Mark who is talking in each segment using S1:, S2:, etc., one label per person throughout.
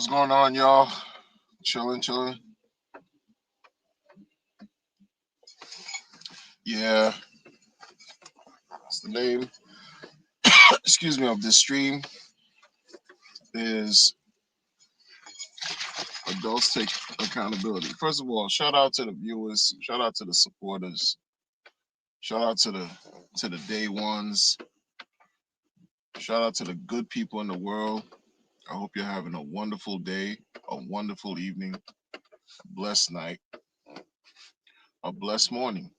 S1: What's going on, y'all? Chilling, chilling. Yeah, that's the name. Excuse me, of this stream is Adults Take Accountability. First of all, shout out to the viewers. Shout out to the supporters. Shout out to the day ones. Shout out to the good people in the world. I hope you're having a wonderful day, a wonderful evening, a blessed night, a blessed morning.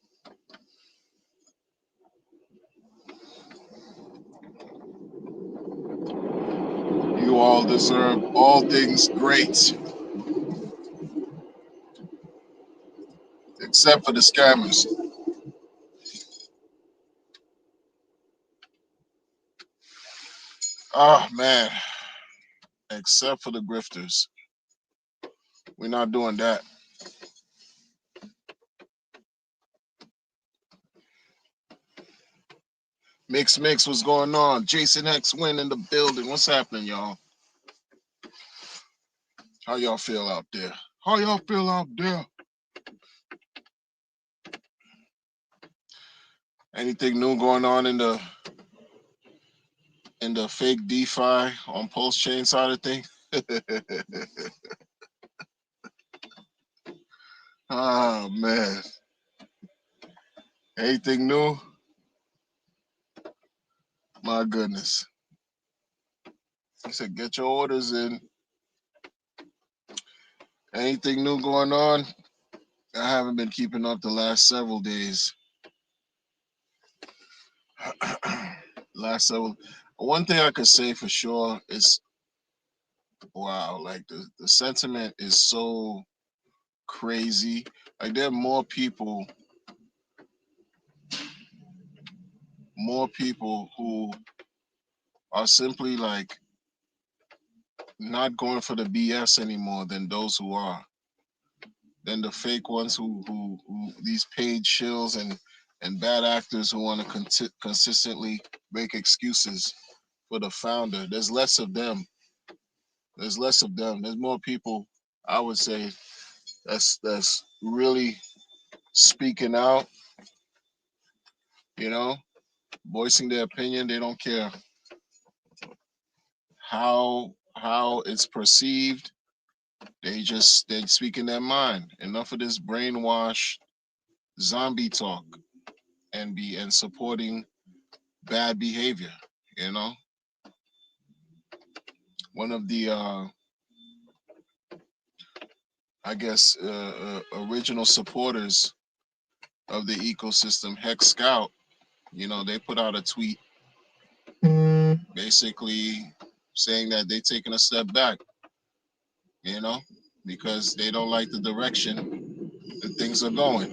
S1: You all deserve all things great, except for the scammers. Oh man, except for the grifters. We're not doing that. Mix, what's going on? Jason X Win in the building. What's happening, y'all? How y'all feel out there? How y'all feel out there? Anything new going on in the fake DeFi on Pulse Chain side of things? Oh man. Anything new? My goodness. He said get your orders in. Anything new going on? I haven't been keeping up the last several days. last several One thing I could say for sure is wow, like the sentiment is so crazy. Like there are more people who are simply like not going for the BS anymore than those who are. Than the fake ones who these paid shills and bad actors who want to consistently make excuses for the founder. There's less of them. There's less of them. There's more people, I would say, that's really speaking out, you know, voicing their opinion. They don't care how it's perceived. They speak in their mind. Enough of this brainwash zombie talk and supporting bad behavior. You know, one of the I guess original supporters of the ecosystem, Hex Scout. They put out a tweet basically saying that they're taking a step back. You know, because they don't like the direction that things are going.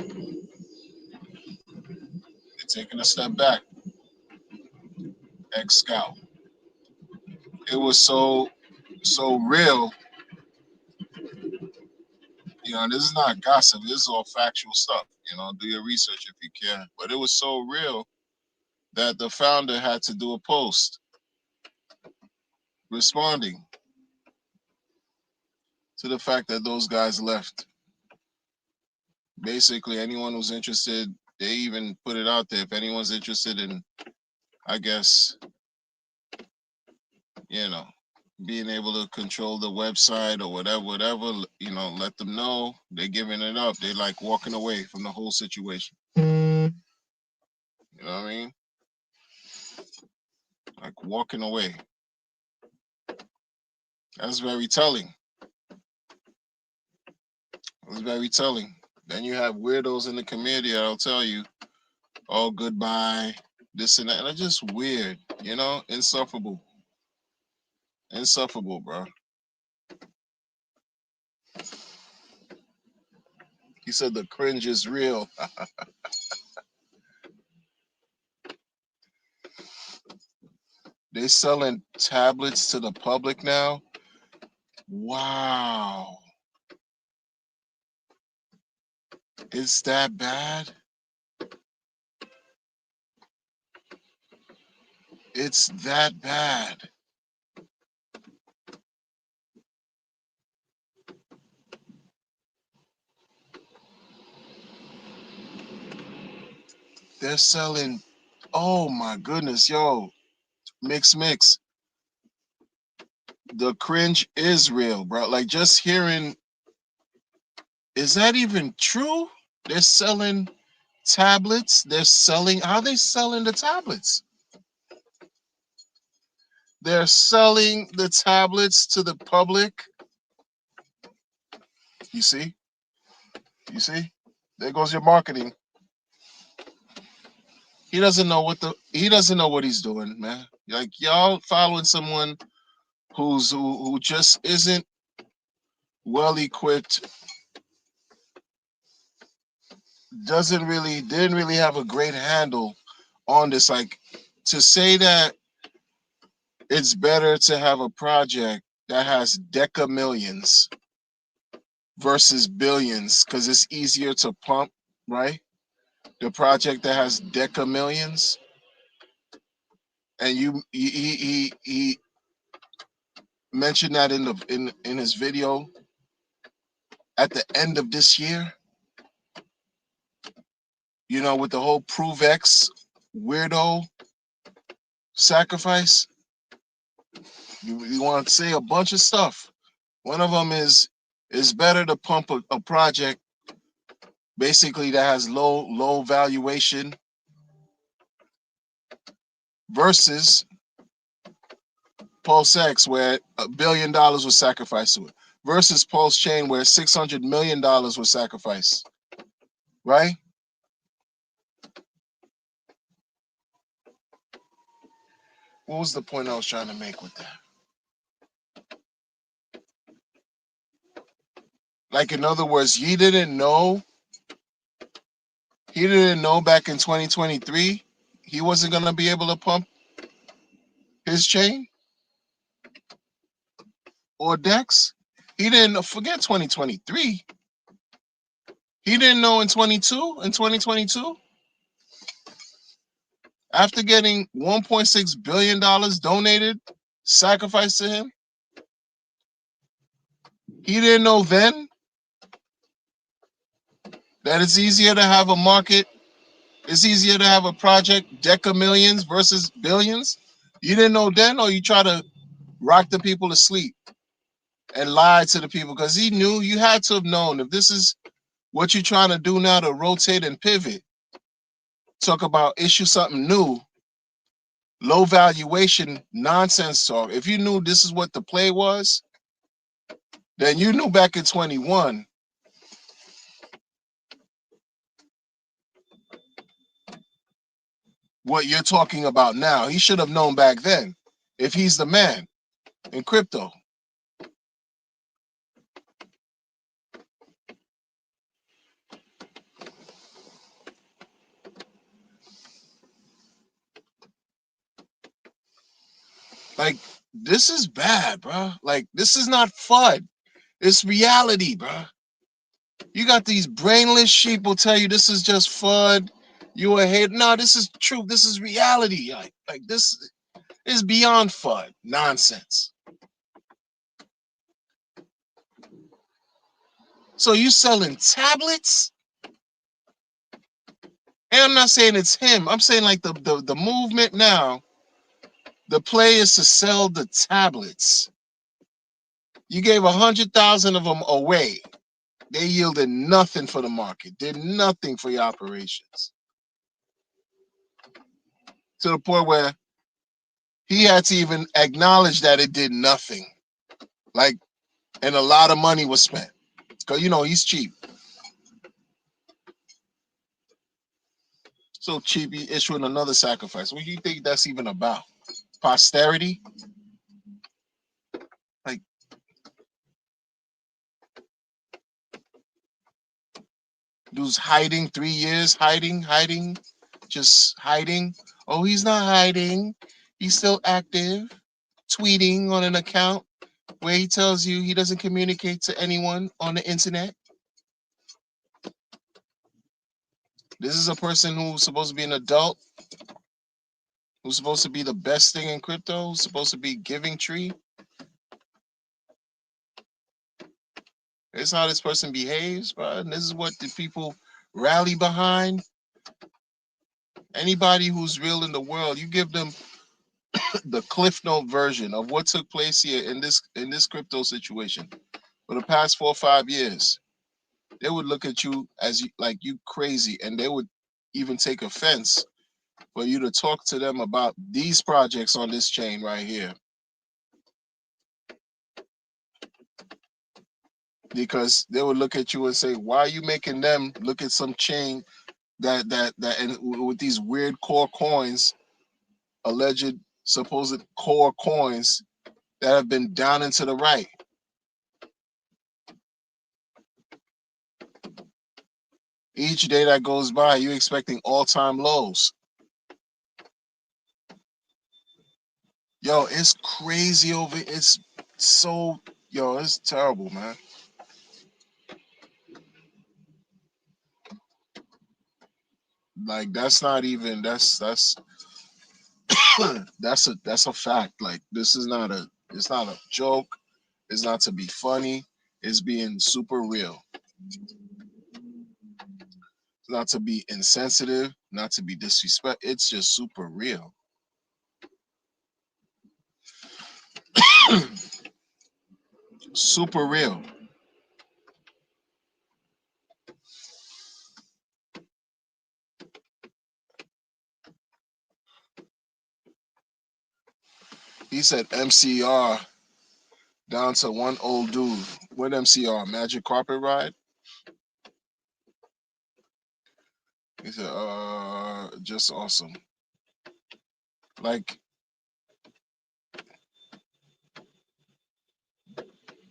S1: They're taking a step back. Hex Scout. It was so real. This is not gossip. This is all factual stuff. Do your research if you can. But it was so real that the founder had to do a post responding to the fact that those guys left. Basically, anyone who's interested, they even put it out there. If anyone's interested in, I guess, you know, being able to control the website or whatever, let them know. They're giving it up. They like walking away from the whole situation. You know what I mean? Like walking away. That's very telling. It's very telling. Then you have weirdos in the community that'll tell you, oh, goodbye, this and that. And it's just weird, insufferable. Insufferable, bro. He said the cringe is real. They selling tablets to the public now. Wow. It's that bad? It's that bad. They're selling. Oh my goodness, yo, mix. The cringe is real, bro. Like just hearing, is that even true? They're selling tablets. They're selling. How are they selling the tablets? They're selling the tablets to the public. You see? You see? There goes your marketing. He doesn't know he doesn't know what he's doing, man. Like y'all following someone who just isn't well equipped, didn't really have a great handle on this. Like to say that it's better to have a project that has deca millions versus billions because it's easier to pump, right? The project that has deca millions, and he mentioned that in his video at the end of this year, you know, with the whole ProveX weirdo sacrifice. You want to say a bunch of stuff. One of them is it's better to pump a project basically that has low valuation versus Pulse X where $1 billion was sacrificed to it versus Pulse Chain where $600 million was sacrificed, right? What was the point I was trying to make with that? Like in other words, he didn't know back in 2023 he wasn't gonna be able to pump his chain or Dex. He didn't forget 2023. He didn't know in 2022, after getting $1.6 billion donated, sacrificed to him, he didn't know then that it's easier to have a market, it's easier to have a project, deca millions versus billions. You didn't know then, or you try to rock the people to sleep and lie to the people because he knew you had to have known if this is what you're trying to do now to rotate and pivot, talk about issue something new, low valuation nonsense talk. If you knew this is what the play was, then you knew back in 21 what you're talking about now. He should have known back then if he's the man in crypto. Like, this is bad, bro. Like, this is not fun. It's reality, bro. You got these brainless sheep will tell you this is just fun. You a hate. No, this is true. This is reality. Like this is beyond fun. Nonsense. So you selling tablets? And I'm not saying it's him. I'm saying like the movement now, the play is to sell the tablets. You gave 100,000 of them away. They yielded nothing for the market, did nothing for your operations. To the point where he had to even acknowledge that it did nothing. Like, and a lot of money was spent. Because, you know, he's cheap. So cheap, he issuing another sacrifice. What do you think that's even about? Posterity? Like, dude's hiding 3 years, hiding, just hiding. Oh, he's not hiding. He's still active, tweeting on an account where he tells you he doesn't communicate to anyone on the internet. This is a person who's supposed to be an adult, who's supposed to be the best thing in crypto, who's supposed to be giving tree. This is how this person behaves, bro. And this is what the people rally behind. Anybody who's real in the world, you give them the Cliff Note version of what took place here in this crypto situation for the past 4 or 5 years. They would look at you as you like you crazy, and they would even take offense for you to talk to them about these projects on this chain right here, because they would look at you and say, "Why are you making them look at some chain and with these weird core coins, alleged supposed core coins that have been down and to the right?" Each day that goes by, you're expecting all-time lows. Yo, it's crazy over. It's so yo, it's terrible, man. Like that's not even that's a fact. Like this is not a it's not a joke. It's not to be funny. It's being super real. It's not to be insensitive, not to be disrespect. It's just super real. Super real. He said MCR down to one old dude. What MCR? Magic Carpet Ride? He said, just awesome. Like,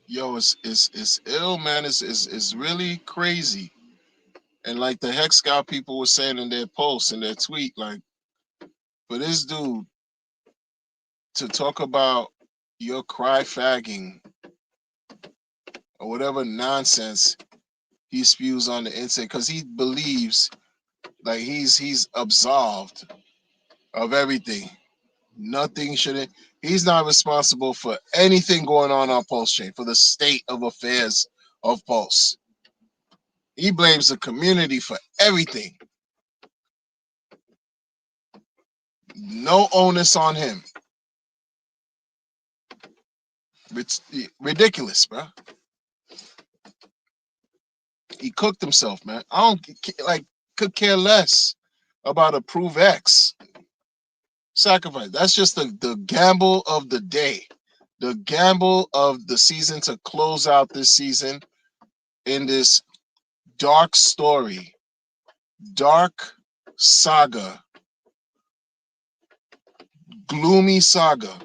S1: yo, it's ill, man. It's really crazy. And like the Hex Scout people were saying in their post in their tweet, like for this dude to talk about your cry fagging or whatever nonsense he spews on the internet, because he believes like he's absolved of everything. Nothing shouldn't. He's not responsible for anything going on Pulse Chain, for the state of affairs of Pulse. He blames the community for everything. No onus on him. It's ridiculous, bro. He cooked himself, man. I don't like could care less about a Prove X sacrifice. That's just the gamble of the day, the gamble of the season to close out this season in this dark story, dark saga, gloomy saga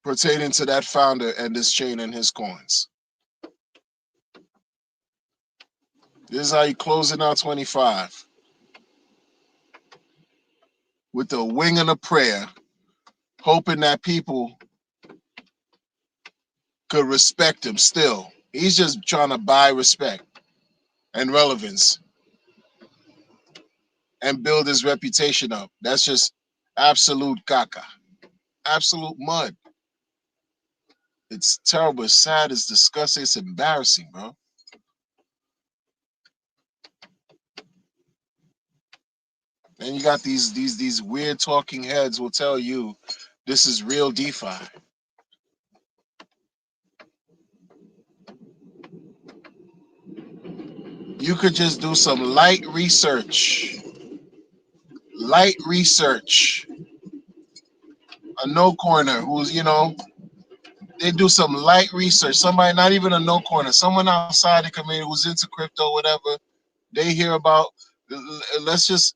S1: pertaining to that founder and this chain and his coins. This is how you closing out 25 with the wing and a prayer, hoping that people could respect him still. He's just trying to buy respect and relevance and build his reputation up. That's just absolute caca, absolute mud. It's terrible, it's sad, it's disgusting, it's embarrassing, bro. And you got these weird talking heads will tell you this is real DeFi. You could just do some light research. Light research. A no corner who's, they do some light research. Somebody, not even a no corner, someone outside the community who's into crypto, whatever. They hear about. Let's just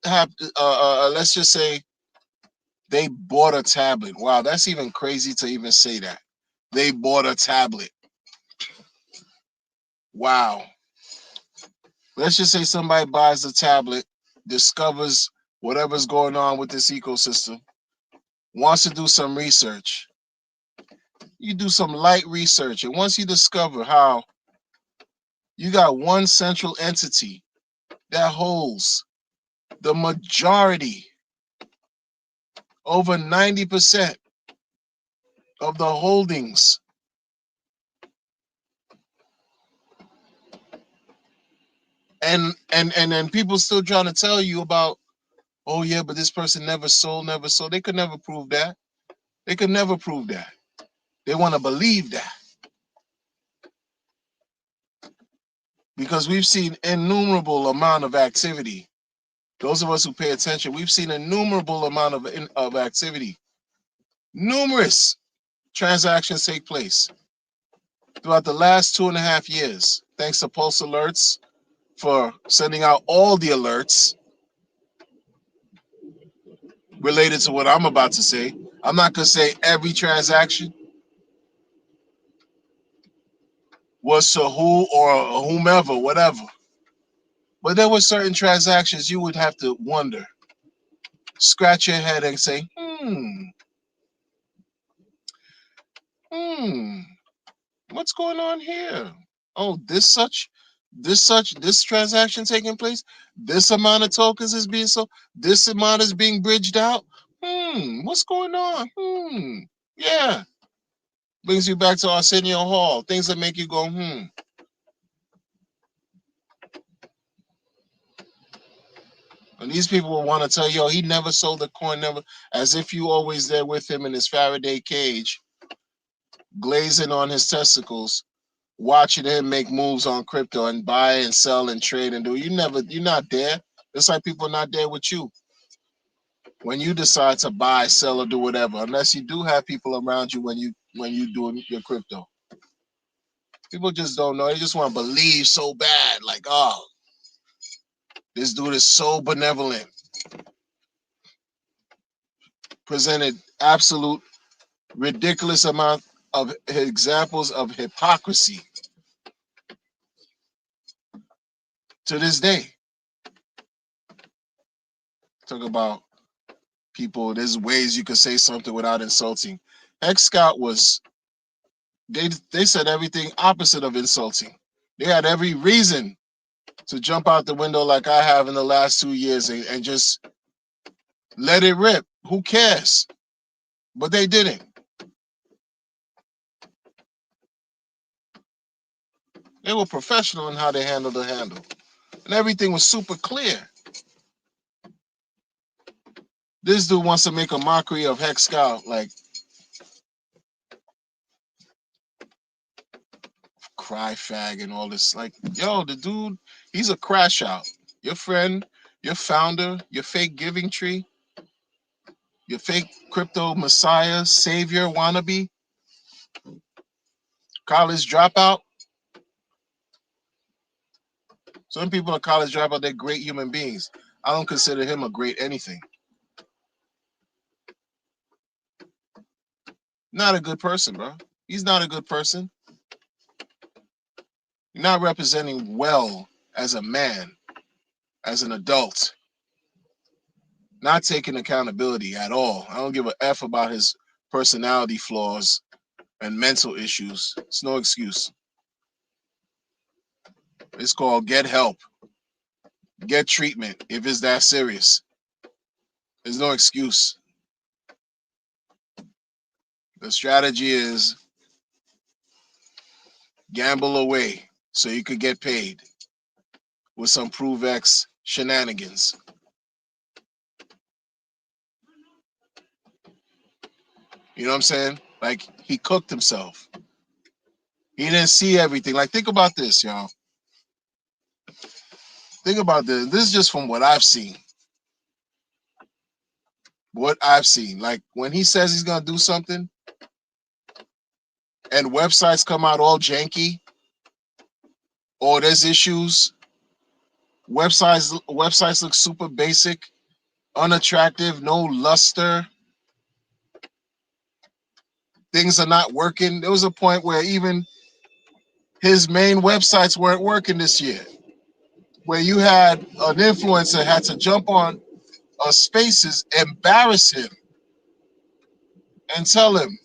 S1: have. Let's just say they bought a tablet. Wow, that's even crazy to even say that. They bought a tablet. Wow. Let's just say somebody buys a tablet, discovers whatever's going on with this ecosystem, wants to do some research. You do some light research, and once you discover how you got one central entity that holds the majority, over 90% of the holdings, And then people still trying to tell you about, oh yeah, but this person never sold, never sold. They could never prove that. They could never prove that. They want to believe that because we've seen innumerable amount of activity. Those of us who pay attention, we've seen innumerable amount of activity. Numerous transactions take place throughout the last 2.5 years, thanks to Pulse Alerts for sending out all the alerts related to what I'm about to say. I'm not going to say every transaction was to who or whomever, whatever. But there were certain transactions you would have to wonder, scratch your head and say, hmm, what's going on here? Oh, this transaction taking place. This amount of tokens is being sold. This amount is being bridged out. What's going on? Yeah. Brings you back to Arsenio Hall. Things that make you go, And these people will want to tell you, he never sold a coin, never, as if you always there with him in his Faraday cage, glazing on his testicles, watching him make moves on crypto and buy and sell and trade and do. You're not there. It's like people are not there with you when you decide to buy, sell, or do whatever. Unless you do have people around you when you doing your crypto. People just don't know. They just want to believe so bad. Like, oh, this dude is so benevolent. Presented absolute ridiculous amount of examples of hypocrisy to this day. Talk about people. There's ways you could say something without insulting. X Scout was they said everything opposite of insulting. They had every reason to jump out the window like I have in the last 2 years and just let it rip. Who cares? But they didn't. They were professional in how they handled the handle. And everything was super clear. This dude wants to make a mockery of Hex Scout, like cry fag and all this. Like, yo, the dude, he's a crash out. Your friend, your founder, your fake giving tree, your fake crypto messiah, savior, wannabe, college dropout. Some people are college dropout, they're great human beings. I don't consider him a great anything. Not a good person, bro. He's not a good person. You're not representing well as a man, as an adult. Not taking accountability at all. I don't give a F about his personality flaws and mental issues. It's no excuse. It's called get help, get treatment if it's that serious. There's no excuse. The strategy is gamble away so you could get paid with some ProveX shenanigans. You know what I'm saying? Like, he cooked himself. He didn't see everything. Like, think about this, y'all. Think about this. This is just from what I've seen. What I've seen. Like, when he says he's going to do something and websites come out all janky or there's issues, websites look super basic, unattractive, no luster, things are not working. There was a point where even his main websites weren't working this year, where you had an influencer had to jump on Spaces, embarrass him, and tell him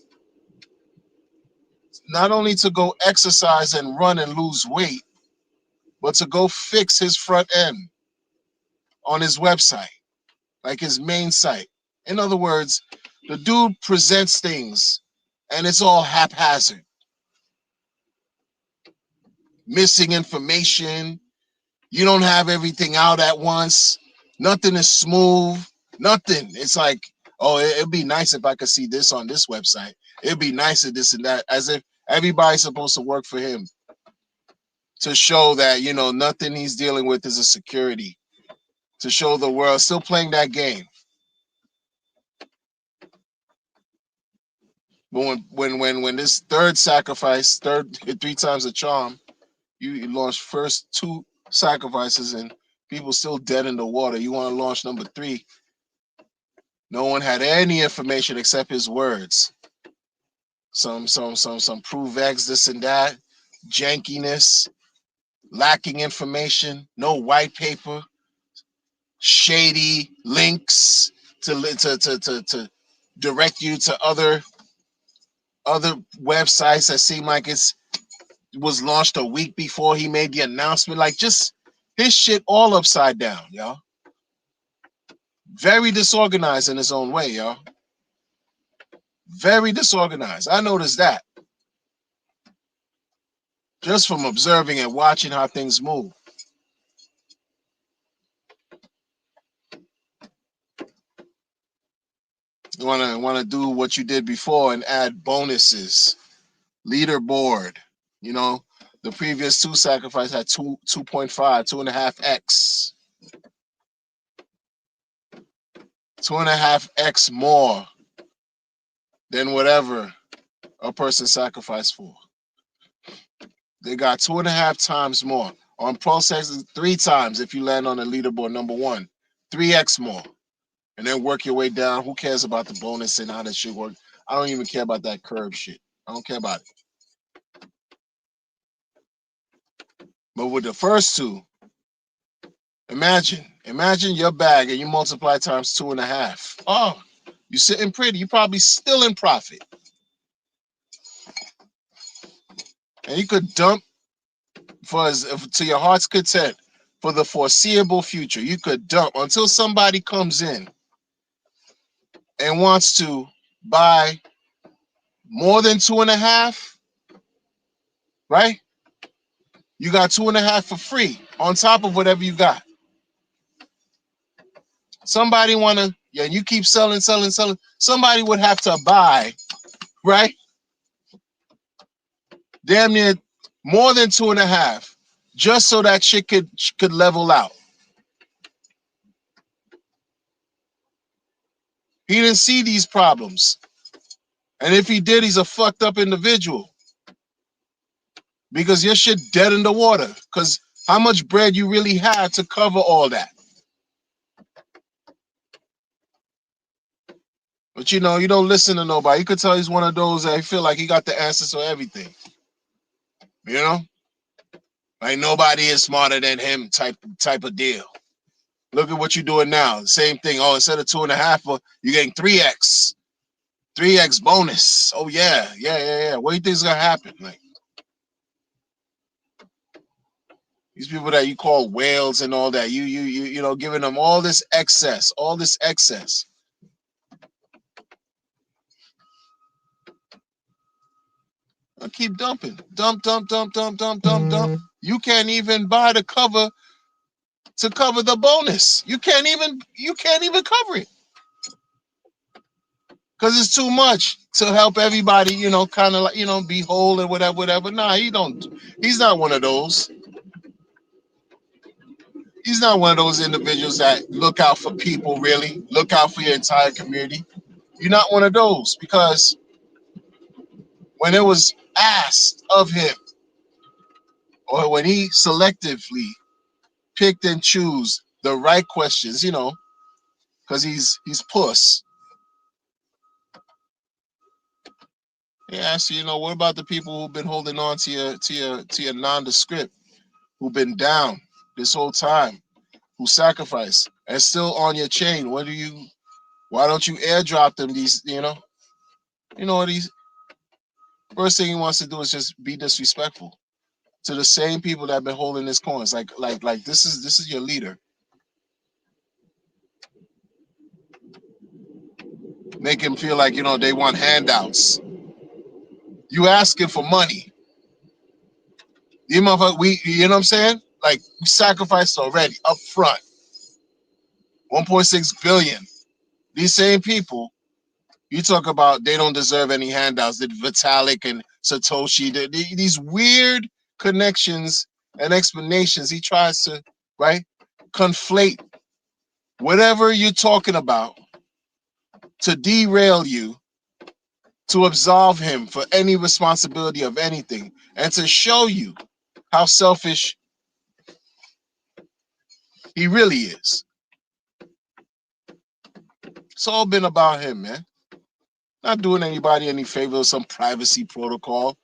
S1: not only to go exercise and run and lose weight, but to go fix his front end on his website, like his main site. In other words, the dude presents things and it's all haphazard. Missing information, You don't have everything out at once. Nothing is smooth. Nothing. It's like, oh, it'd be nice if I could see this on this website. It'd be nice if this and that, as if everybody's supposed to work for him to show that, nothing he's dealing with is a security, to show the world still playing that game. But when this third sacrifice, three times a charm, you launched first two sacrifices and people still dead in the water. You want to launch number three. No one had any information except his words. Some prove X, this and that, jankiness, lacking information, no white paper, shady links to direct you to other websites that seem like it was launched a week before he made the announcement. Like, just his shit all upside down, y'all. Very disorganized in his own way, y'all. Very disorganized. I noticed that just from observing and watching how things move. You wanna do what you did before and add bonuses, leaderboard. The previous two sacrifices had 2.5, 2.5x, 2.5x more than whatever a person sacrificed for. They got 2.5 times more. On Pro Sex, 3 times if you land on the leaderboard number 1, 3x more. And then work your way down. Who cares about the bonus and how that shit works? I don't even care about that curve shit. I don't care about it. But with the first two, imagine your bag and you multiply times 2.5. Oh, you're sitting pretty. You're probably still in profit. And you could dump to your heart's content for the foreseeable future. You could dump until somebody comes in and wants to buy more than 2.5, right? You got 2.5 for free on top of whatever you got. Somebody and you keep selling. Somebody would have to buy, right? Damn near more than 2.5, just so that shit could level out. He didn't see these problems. And if he did, he's a fucked up individual. Because your shit dead in the water. Because how much bread you really have to cover all that? But you don't listen to nobody. You could tell he's one of those that feel like he got the answers to everything. Like nobody is smarter than him type of deal. Look at what you're doing now. Same thing. Oh, instead of 2.5, you're getting 3x. 3x bonus. Oh yeah. What do you think is gonna happen? Like these people that you call whales and all that, you giving them all this excess. I keep dumping. Dump. You can't even buy the cover to cover the bonus. You can't even cover it. Because it's too much to help everybody, kind of like, be whole and whatever. Nah, he's not one of those. He's not one of those individuals that look out for people, really. Look out for your entire community. You're not one of those, because when it was asked of him, or when he selectively picked and choose the right questions, because he's puss. Yeah, so what about the people who've been holding on to your nondescript, who've been down this whole time, who sacrificed and still on your chain? Why don't you airdrop them these, these first thing he wants to do is just be disrespectful to the same people that have been holding his coins. Like this is your leader. Make him feel like, they want handouts. You asking for money. You know what I'm saying? Like we sacrificed already up front, 1.6 billion. These same people you talk about, they don't deserve any handouts. Did Vitalik and Satoshi, these weird connections and explanations? He tries to right conflate whatever you're talking about to derail you, to absolve him for any responsibility of anything, and to show you how selfish he really is. It's all been about him, man. Not doing anybody any favor with some privacy protocol.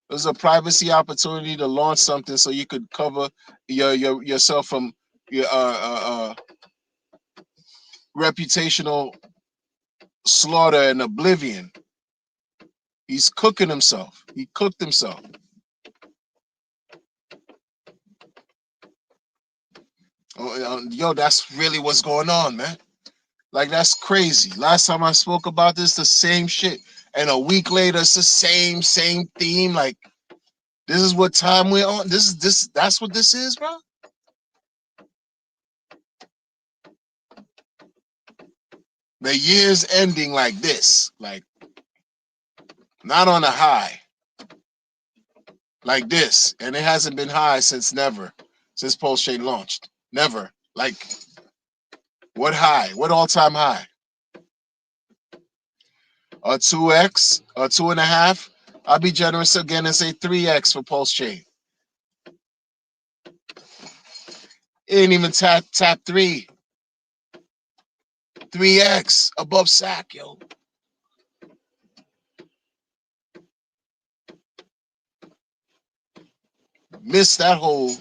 S1: It was a privacy opportunity to launch something so you could cover yourself from your reputational slaughter and oblivion. He's cooking himself. He cooked himself. Yo, that's really what's going on, man. Like, that's crazy. Last time I spoke about this, the same shit. And a week later, it's the same theme. Like, this is what time we're on. That's what this is, bro. The year's ending like this. Like, not on a high. Like this. And it hasn't been high since never. Since Pulse Chain launched. Never. Like, what high? What all-time high? A 2x, a 2.5. I'll be generous again and say 3x for Pulse Chain. It ain't even tap 3. 3x above SAC, yo. Missed that whole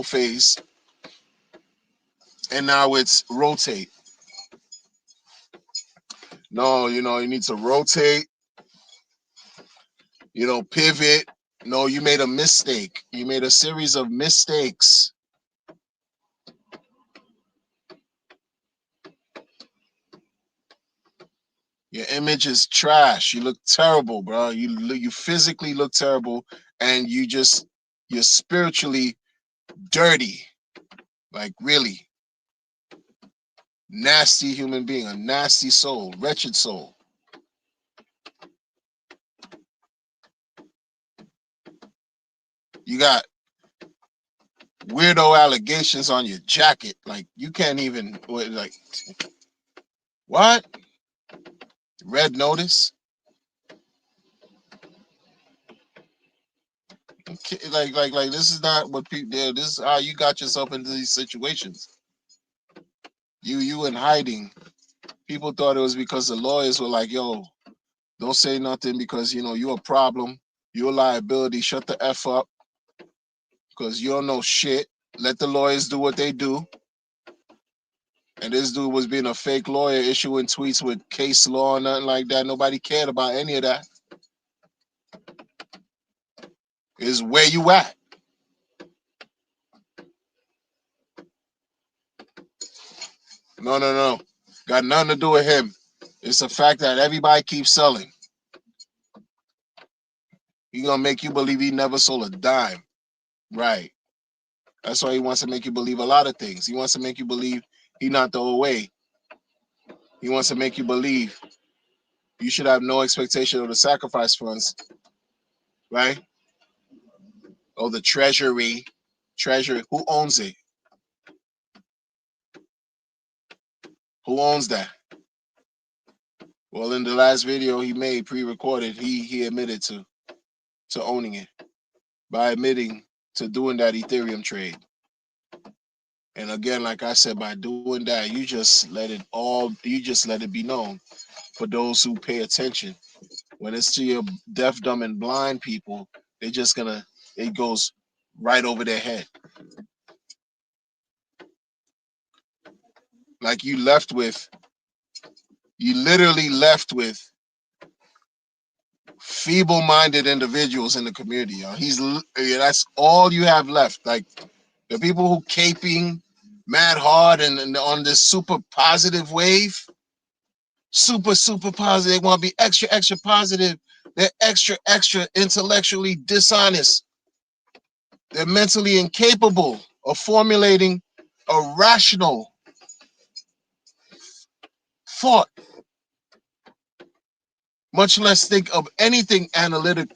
S1: phase. And now it's rotate. No, you need to rotate, pivot. No, you made a mistake. You made a series of mistakes. Your image is trash. You look terrible, bro. You physically look terrible, and you're spiritually dirty. Like, really nasty human being, a nasty soul, wretched soul. You got weirdo allegations on your jacket. Like, you can't even, like, what? Red notice? Like this is not what people do. This is how you got yourself into these situations. You in hiding. People thought it was because the lawyers were like, yo, don't say nothing because you're a problem. You're a liability. Shut the F up. Because you don't know shit. Let the lawyers do what they do. And this dude was being a fake lawyer, issuing tweets with case law and nothing like that. Nobody cared about any of that. Is where you at. No. Got nothing to do with him. It's the fact that everybody keeps selling. He gonna make you believe he never sold a dime. Right. That's why he wants to make you believe a lot of things. He wants to make you believe he not the way. He wants to make you believe you should have no expectation of the sacrifice funds. Right? Oh, the treasury. Treasury. Who owns it? Who owns that? Well, in the last video he made pre-recorded, he admitted to owning it by admitting to doing that Ethereum trade. And again, like I said, by doing that, you just let it be known for those who pay attention. When it's to your deaf, dumb, and blind people, it goes right over their head. Like you literally left with feeble-minded individuals in the community. That's all you have left. Like the people who caping mad hard and on this super positive wave, super positive. They want to be extra positive. They're extra intellectually dishonest. They're mentally incapable of formulating a rational thought, much less think of anything analytic.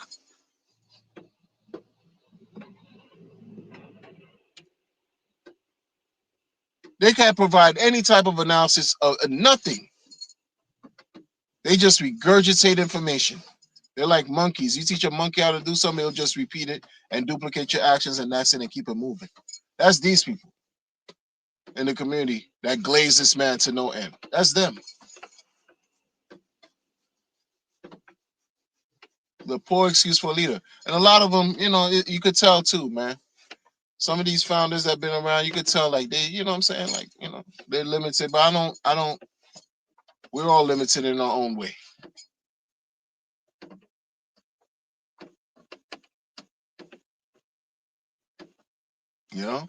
S1: They can't provide any type of analysis of nothing. They just regurgitate information. They're like monkeys. You teach a monkey how to do something, it'll just repeat it and duplicate your actions, and that's it, and keep it moving. That's these people in the community that glaze this man to no end. That's them. The poor excuse for a leader. And a lot of them, you could tell too, man. Some of these founders that have been around, you could tell like they, you know what I'm saying? Like, they're limited, but I don't, we're all limited in our own way. You know?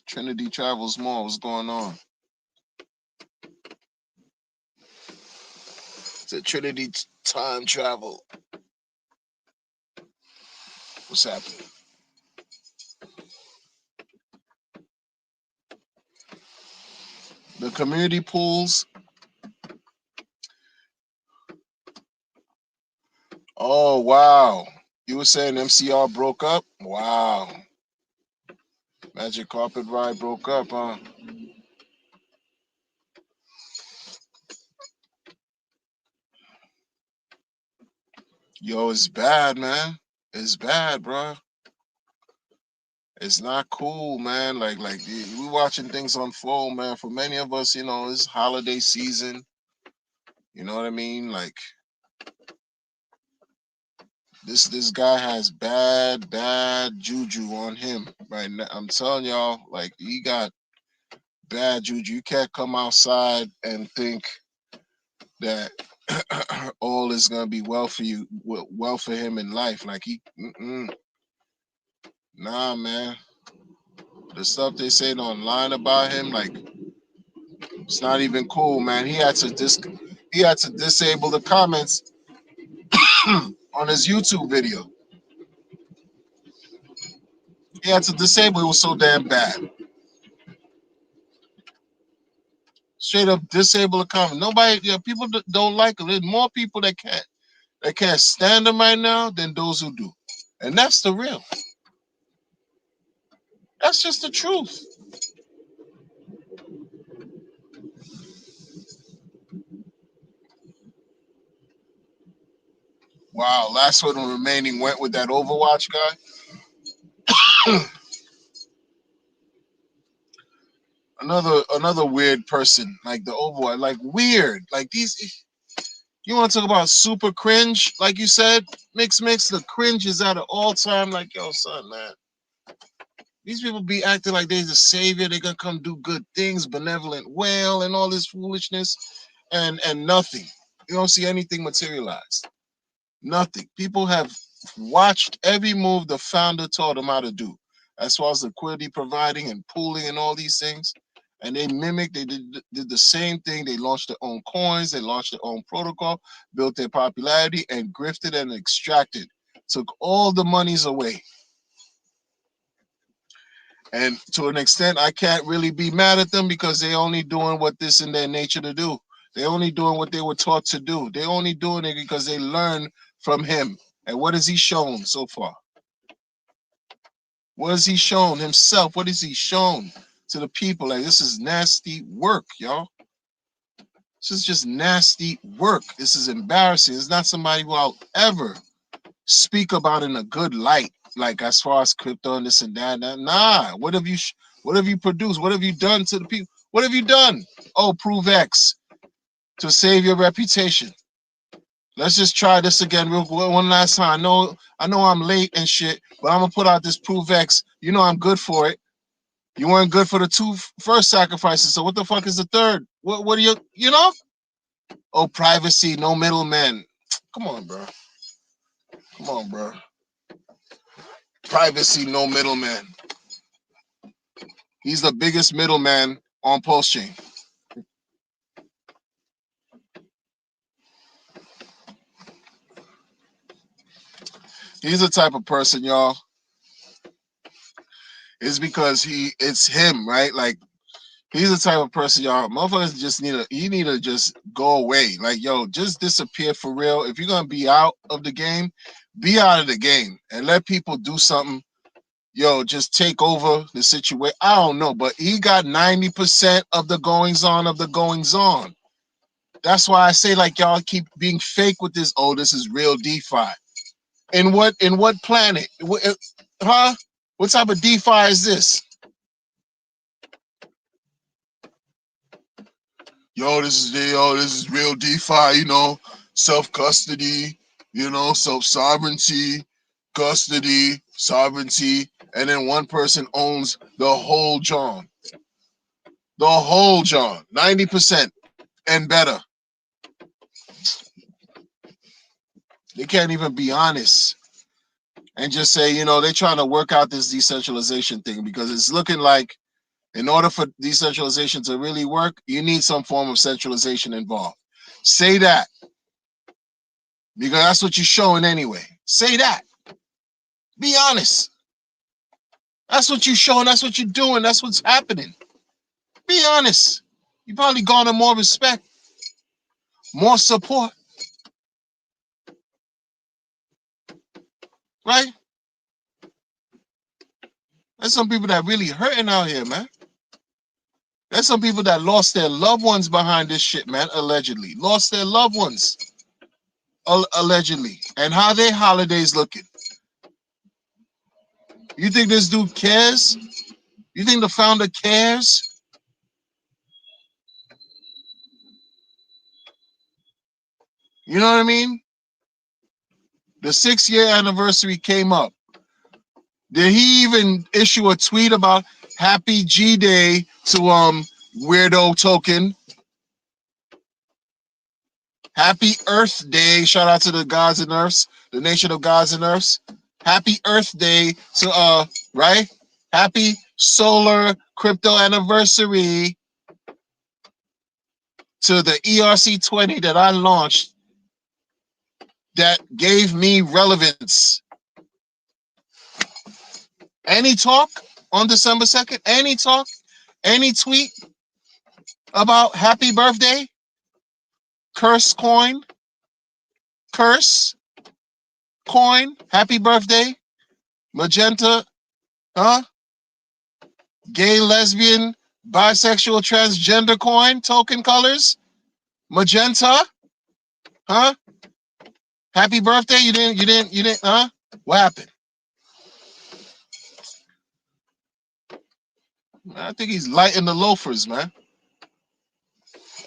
S1: Trinity Travels Mall, what's going on? It's a Trinity Time Travel. What's happening? The community pools. Oh, wow. You were saying MCR broke up? Wow. Magic Carpet Ride broke up, huh? Yo, it's bad, man. It's bad, bro. It's not cool, man. Like we watching things unfold, man. For many of us, it's holiday season. You know what I mean? Like this guy has bad juju on him right now. I'm telling y'all, like he got bad juju. You can't come outside and think that all is gonna be well for you, well for him in life. Like nah, man. The stuff they said online about him, like it's not even cool, man. He had to disable the comments on his YouTube video. He had to disable it. It was so damn bad. Straight up disable the comment. Nobody, people don't like him. There's more people that can't stand him right now than those who do, and that's the real. That's just the truth. Wow, last one remaining went with that Overwatch guy. Another weird person, like the Overwatch, like weird, like these. You want to talk about super cringe, like you said, mix. The cringe is at an all time. Like, yo, son, man, these people be acting like they're the savior. They're gonna come do good things, benevolent whale, and all this foolishness, and nothing. You don't see anything materialized. Nothing. People have watched every move the founder taught them how to do, as far as liquidity providing and pooling and all these things. And they mimicked, they did the same thing. They launched their own coins, they launched their own protocol, built their popularity, and grifted and extracted, took all the monies away. And to an extent, I can't really be mad at them because they're only doing what this in their nature to do. They're only doing what they were taught to do. They're only doing it because they learned from him. And what has he shown so far? What has he shown himself? What has he shown to the people? Like, this is nasty work, y'all. This is just nasty work. This is embarrassing. It's not somebody who I'll ever speak about in a good light. Like, as far as crypto and this and that. Nah. What have you produced? What have you done to the people? What have you done? Oh, prove X to save your reputation. Let's just try this again real quick one last time. I know I'm late and shit, but I'm gonna put out this prove X. You know I'm good for it. You weren't good for the two first sacrifices, so what the fuck is the third? What do you know? Oh, privacy, no middlemen. Come on, bro. Come on, bro. Privacy, no middleman. He's the biggest middleman on Pulse Chain. He's the type of person, y'all. It's because it's him, right? Like, he's the type of person, y'all. Motherfuckers just you need to just go away. Like, yo, just disappear for real. If you're gonna be out of the game, be out of the game and let people do something. Yo, just take over the situation. I don't know, but he got 90% of the goings on of the goings on. That's why I say, like, y'all keep being fake with this. Oh, this is real DeFi. In what planet? Huh? What type of DeFi is this? This is real DeFi, self-custody, self-sovereignty, custody, sovereignty, and then one person owns the whole John. The whole John, 90% and better. They can't even be honest and just say, they're trying to work out this decentralization thing, because it's looking like in order for decentralization to really work, you need some form of centralization involved. Say that, because that's what you're showing anyway. Say that. Be honest. That's what you're showing. That's what you're doing. That's what's happening. Be honest. You probably garner more respect, more support. Right? There's some people that really hurting out here, man. There's some people that lost their loved ones behind this shit, man, allegedly. Lost their loved ones, allegedly. And how their holidays looking? You think this dude cares? You think the founder cares? You know what I mean? The 6-year anniversary came up. Did he even issue a tweet about Happy G Day to Weirdo Token? Happy Earth Day. Shout out to the gods and earths, the nation of gods and earths. Happy Earth Day to right? Happy solar crypto anniversary to the ERC20 that I launched that gave me relevance. Any talk on December 2nd? Any talk? Any tweet about happy birthday? Curse coin? Curse coin? Happy birthday? Magenta? Huh? Gay, lesbian, bisexual, transgender coin? Token colors? Magenta? Huh? Happy birthday? You didn't, huh? What happened? I think he's lighting the loafers, man.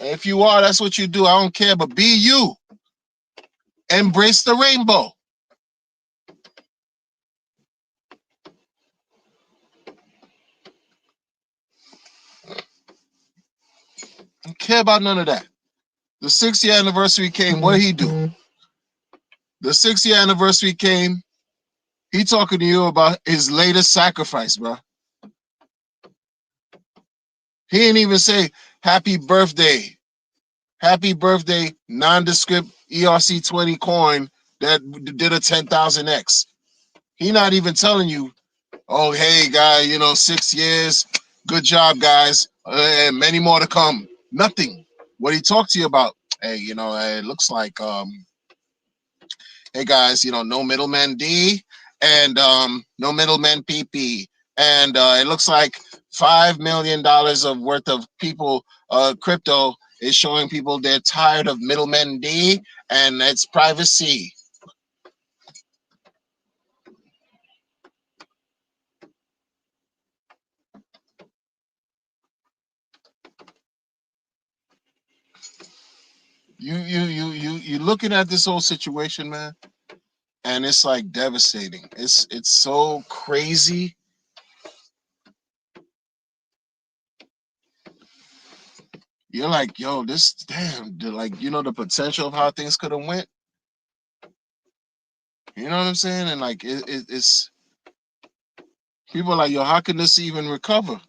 S1: And if you are, that's what you do. I don't care, but be you. Embrace the rainbow. I don't care about none of that. The 6-year anniversary came. What did he do? The 6-year anniversary came. He talking to you about his latest sacrifice, bro. He didn't even say happy birthday. Happy birthday, nondescript ERC20 coin that did a 10,000x. He not even telling you, oh, hey, guy, 6 years. Good job, guys. And many more to come. Nothing. What he talked to you about, hey, it looks like, hey, guys, no middleman D and no middleman PP. And it looks like $5 million of worth of people, crypto is showing people they're tired of middleman D and it's privacy. You looking at this whole situation, man, and it's like devastating. It's so crazy. You're like, yo, this damn, like, the potential of how things could have went. You know what I'm saying? And like, it's people are like, yo, how can this even recover?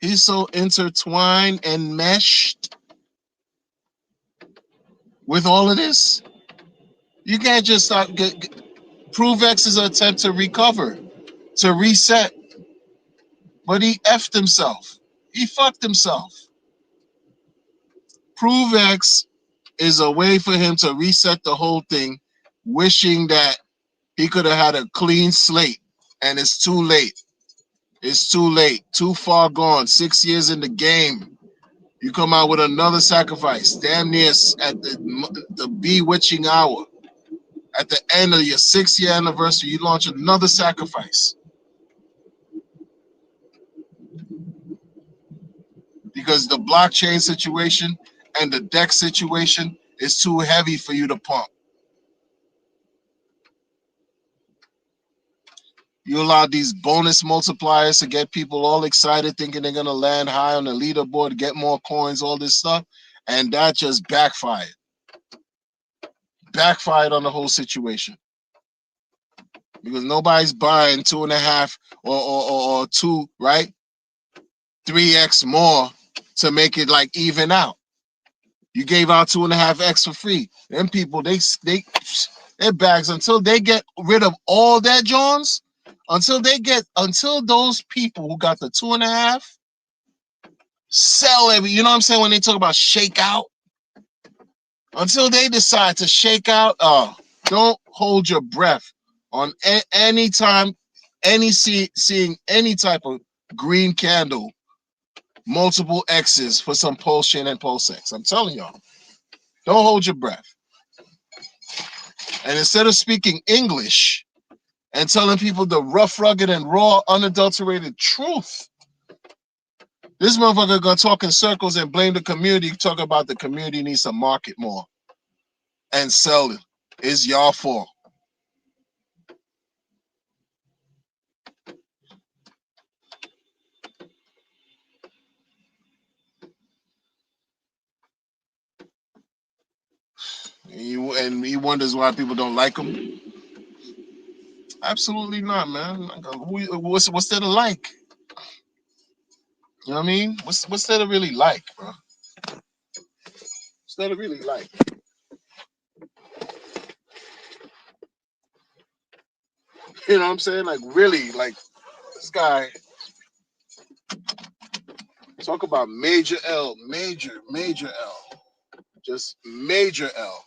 S1: He's so intertwined and meshed with all of this. You can't just stop. Prove X is an attempt to recover, to reset, but he effed himself. He fucked himself. Prove X is a way for him to reset the whole thing, wishing that he could have had a clean slate, and it's too late. It's too late. Too far gone. 6 years in the game. You come out with another sacrifice. Damn near at the bewitching hour. At the end of your 6 year anniversary, you launch another sacrifice. Because the blockchain situation and the deck situation is too heavy for you to pump. You allow these bonus multipliers to get people all excited, thinking they're gonna land high on the leaderboard, get more coins, all this stuff, and that just backfired. Backfired on the whole situation because nobody's buying 2.5 or two, right? 3x more to make it like even out. You gave out 2.5x for free. Them people, their bags until they get rid of all that Jones, until those people who got the 2.5 sell every. You know what I'm saying when they talk about shake out. Until they decide to shake out, don't hold your breath on any time, seeing any type of green candle, multiple X's for some pulse chain and pulse X. I'm telling y'all, don't hold your breath. And instead of speaking English and telling people the rough, rugged, and raw, unadulterated truth, this motherfucker gonna talk in circles and blame the community, talk about the community needs to market more and sell it. It's y'all fault. And he wonders why people don't like him. Absolutely not, man. What's there to like? You know what I mean? What's there to really like, bro? What's there to really like? You know what I'm saying? Like really, like this guy talk about major L, major L, just major L.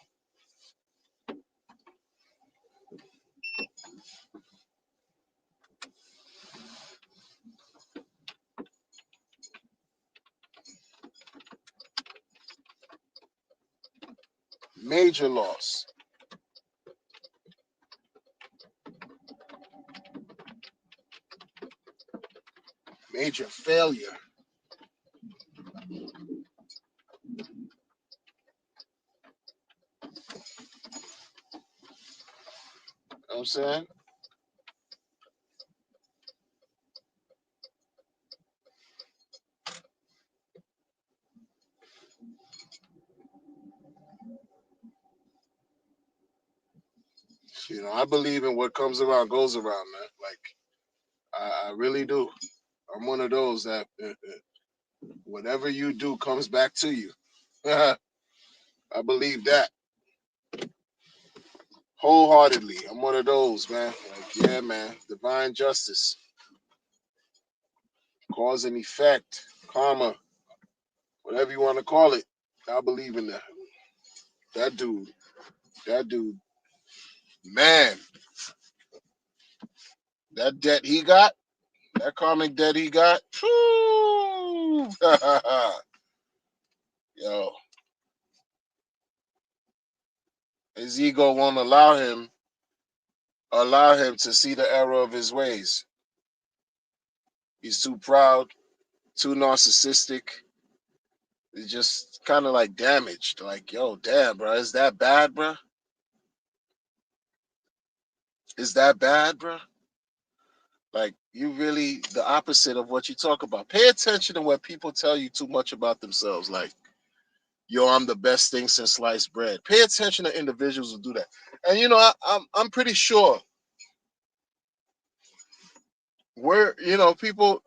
S1: Major loss. Major failure. You know what I'm saying? You know, I believe in what comes around goes around, man. Like, I really do. I'm one of those that whatever you do comes back to you. I believe that wholeheartedly. I'm one of those, man. Like, yeah, man. Divine justice, cause and effect, karma, whatever you want to call it. I believe in that. That dude, that dude, man, that debt he got, that karmic debt he got, yo, his ego won't allow him to see the error of his ways. He's too proud, too narcissistic. It's just kind of like damaged. Like, yo, damn, bro, is that bad, bro? Is that bad, bro? Like, you really the opposite of what you talk about. Pay attention to what people tell you too much about themselves. Like, yo, I'm the best thing since sliced bread. Pay attention to individuals who do that. And you know, I'm pretty sure people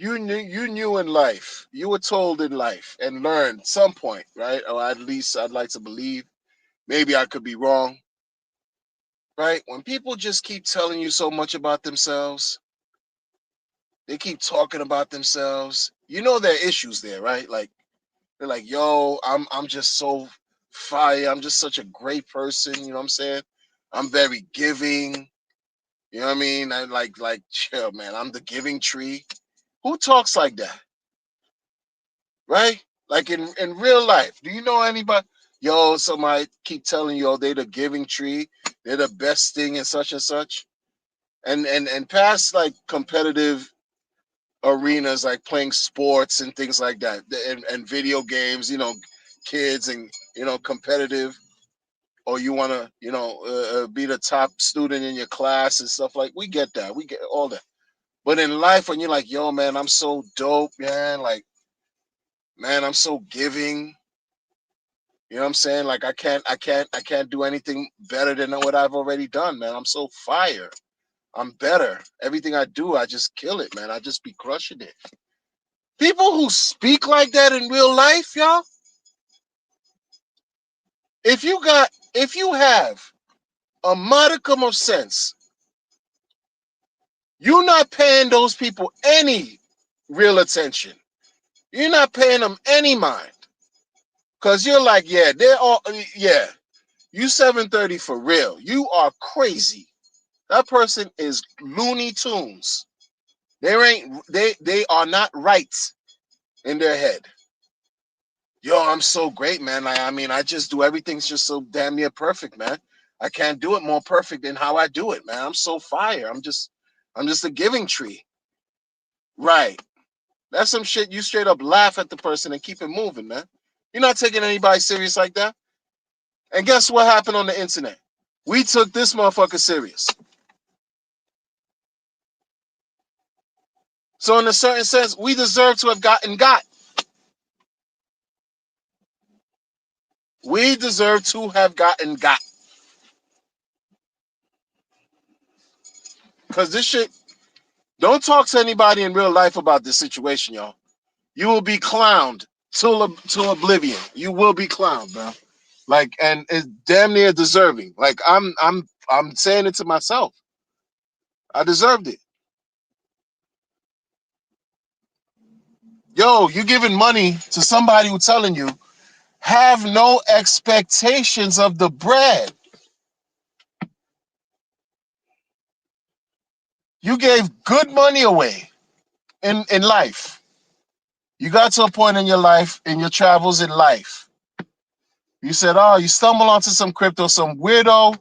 S1: You knew in life. You were told in life and learned some point, right? Or at least I'd like to believe. Maybe I could be wrong, right? When people just keep telling you so much about themselves, they keep talking about themselves. You know there are issues there, right? Like they're like, "Yo, I'm just so fire. I'm just such a great person." You know what I'm saying? I'm very giving. You know what I mean? I like chill, man. I'm the giving tree. Who talks like that, right? Like in real life, do you know anybody? Yo, somebody keep telling you, oh, they the giving tree. They're the best thing and such and such. And past like competitive arenas like playing sports and things like that and video games, kids and competitive, or you want to be the top student in your class and stuff. Like we get that, we get all that. But in life, when you're like, yo, man, I'm so dope, man, like, man, I'm so giving. You know what I'm saying? Like I can't do anything better than what I've already done, man. I'm so fire. I'm better. Everything I do, I just kill it, man. I just be crushing it. People who speak like that in real life, y'all, if you have a modicum of sense, you're not paying those people any real attention. You're not paying them any mind. Cause you're like, yeah, they're all yeah, you 730 for real. You are crazy. That person is Looney Tunes. They are not right in their head. Yo, I'm so great, man. I mean, I just do everything's just so damn near perfect, man. I can't do it more perfect than how I do it, man. I'm so fire. I'm just a giving tree. Right. That's some shit you straight up laugh at the person and keep it moving, man. You're not taking anybody serious like that. And guess what happened on the internet? We took this motherfucker serious. So in a certain sense, we deserve to have gotten got. We deserve to have gotten got. Because this shit, don't talk to anybody in real life about this situation, y'all. You will be clowned to oblivion. You will be clowned, bro. Like, and it's damn near deserving. Like, I'm saying it to myself. I deserved it. Yo, you giving money to somebody who's telling you have no expectations of the bread. You gave good money away in life. You got to a point in your life, in your travels in life. You said, oh, you stumble onto some crypto, some weirdo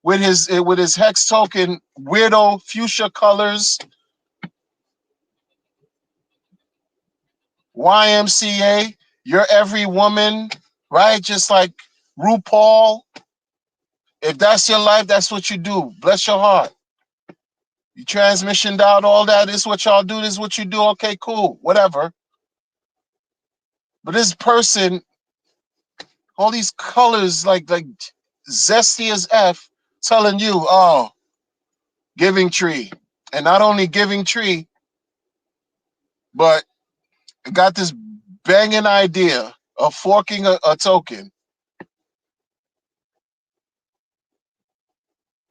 S1: with his hex token, weirdo fuchsia colors, YMCA, you're every woman, right? Just like RuPaul. If that's your life, that's what you do. Bless your heart. You transmissioned out all that. This is what y'all do. This is what you do. Okay, cool. Whatever. But this person, all these colors like zesty as F, telling you, oh, giving tree. And not only giving tree, but got this banging idea of forking a token,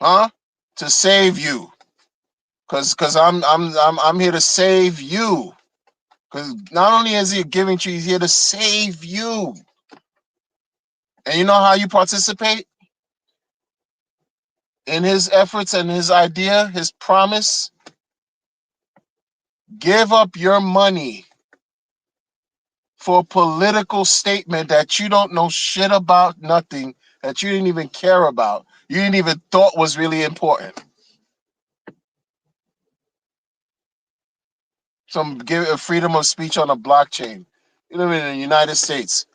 S1: huh? To save you. Cause I'm here to save you. Cause not only is he a giving tree, he's here to save you. And you know how you participate in his efforts and his idea, his promise? Give up your money for a political statement that you don't know shit about, nothing, that you didn't even care about, you didn't even thought was really important. Some give a freedom of speech on a blockchain. You know, in the United States,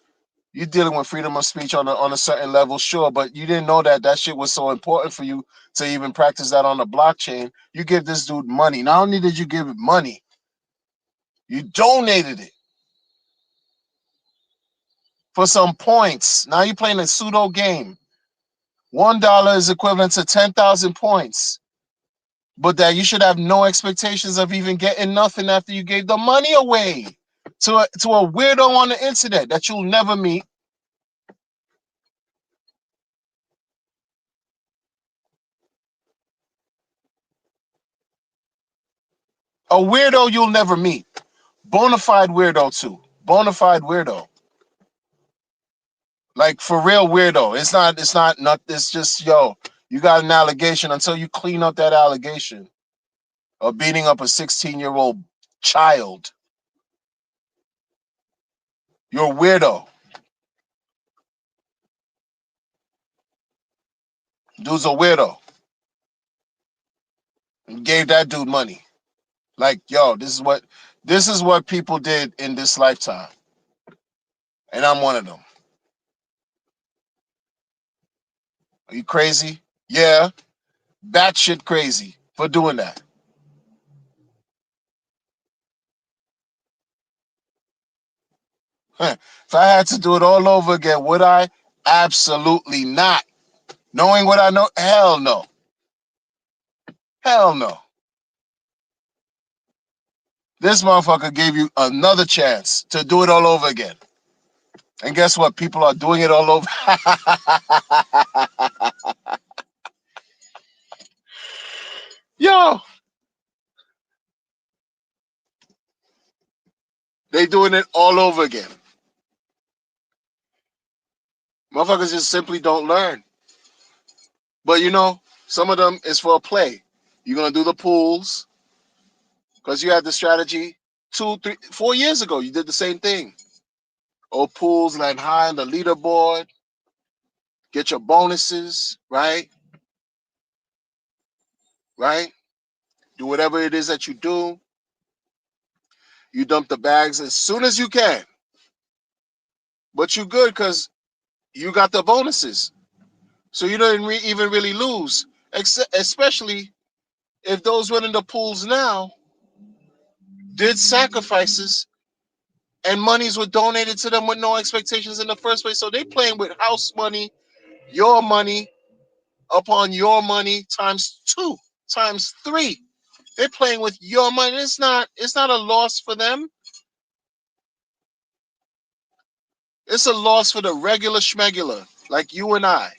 S1: you're dealing with freedom of speech on a certain level, sure, but you didn't know that shit was so important for you to even practice that on the blockchain. You give this dude money. Not only did you give it money, you donated it for some points. Now you're playing a pseudo game. $1 is equivalent to 10,000 points. but that you should have no expectations of even getting nothing after you gave the money away to a weirdo on the internet that you'll never meet. A weirdo you'll never meet. Bona fide weirdo too. Bona fide weirdo. Like for real weirdo. It's not it's just yo, you got an allegation until you clean up that allegation of beating up a 16-year-old child. You're a weirdo. Dude's a weirdo. You gave that dude money. Like, yo, this is what people did in this lifetime. And I'm one of them. Are you crazy? Yeah. Batshit crazy for doing that. Huh. If I had to do it all over again, would I? Absolutely not. Knowing what I know, hell no. Hell no. This motherfucker gave you another chance to do it all over again. And guess what? People are doing it all over. Yo, they doing it all over again. Motherfuckers just simply don't learn. But some of them is for a play. You're gonna do the pools because you had the strategy 2, 3, 4 years ago. You did the same thing. Oh, pools, land high on the leaderboard, get your bonuses, right? Right? Do whatever it is that you do. You dump the bags as soon as you can. But you good because you got the bonuses. So you don't even really lose. Especially if those running the pools now did sacrifices and monies were donated to them with no expectations in the first place. So they playing with house money, your money upon your money times two, times three. They're playing with your money. It's not a loss for them. It's a loss for the regular schmegular, like you and I.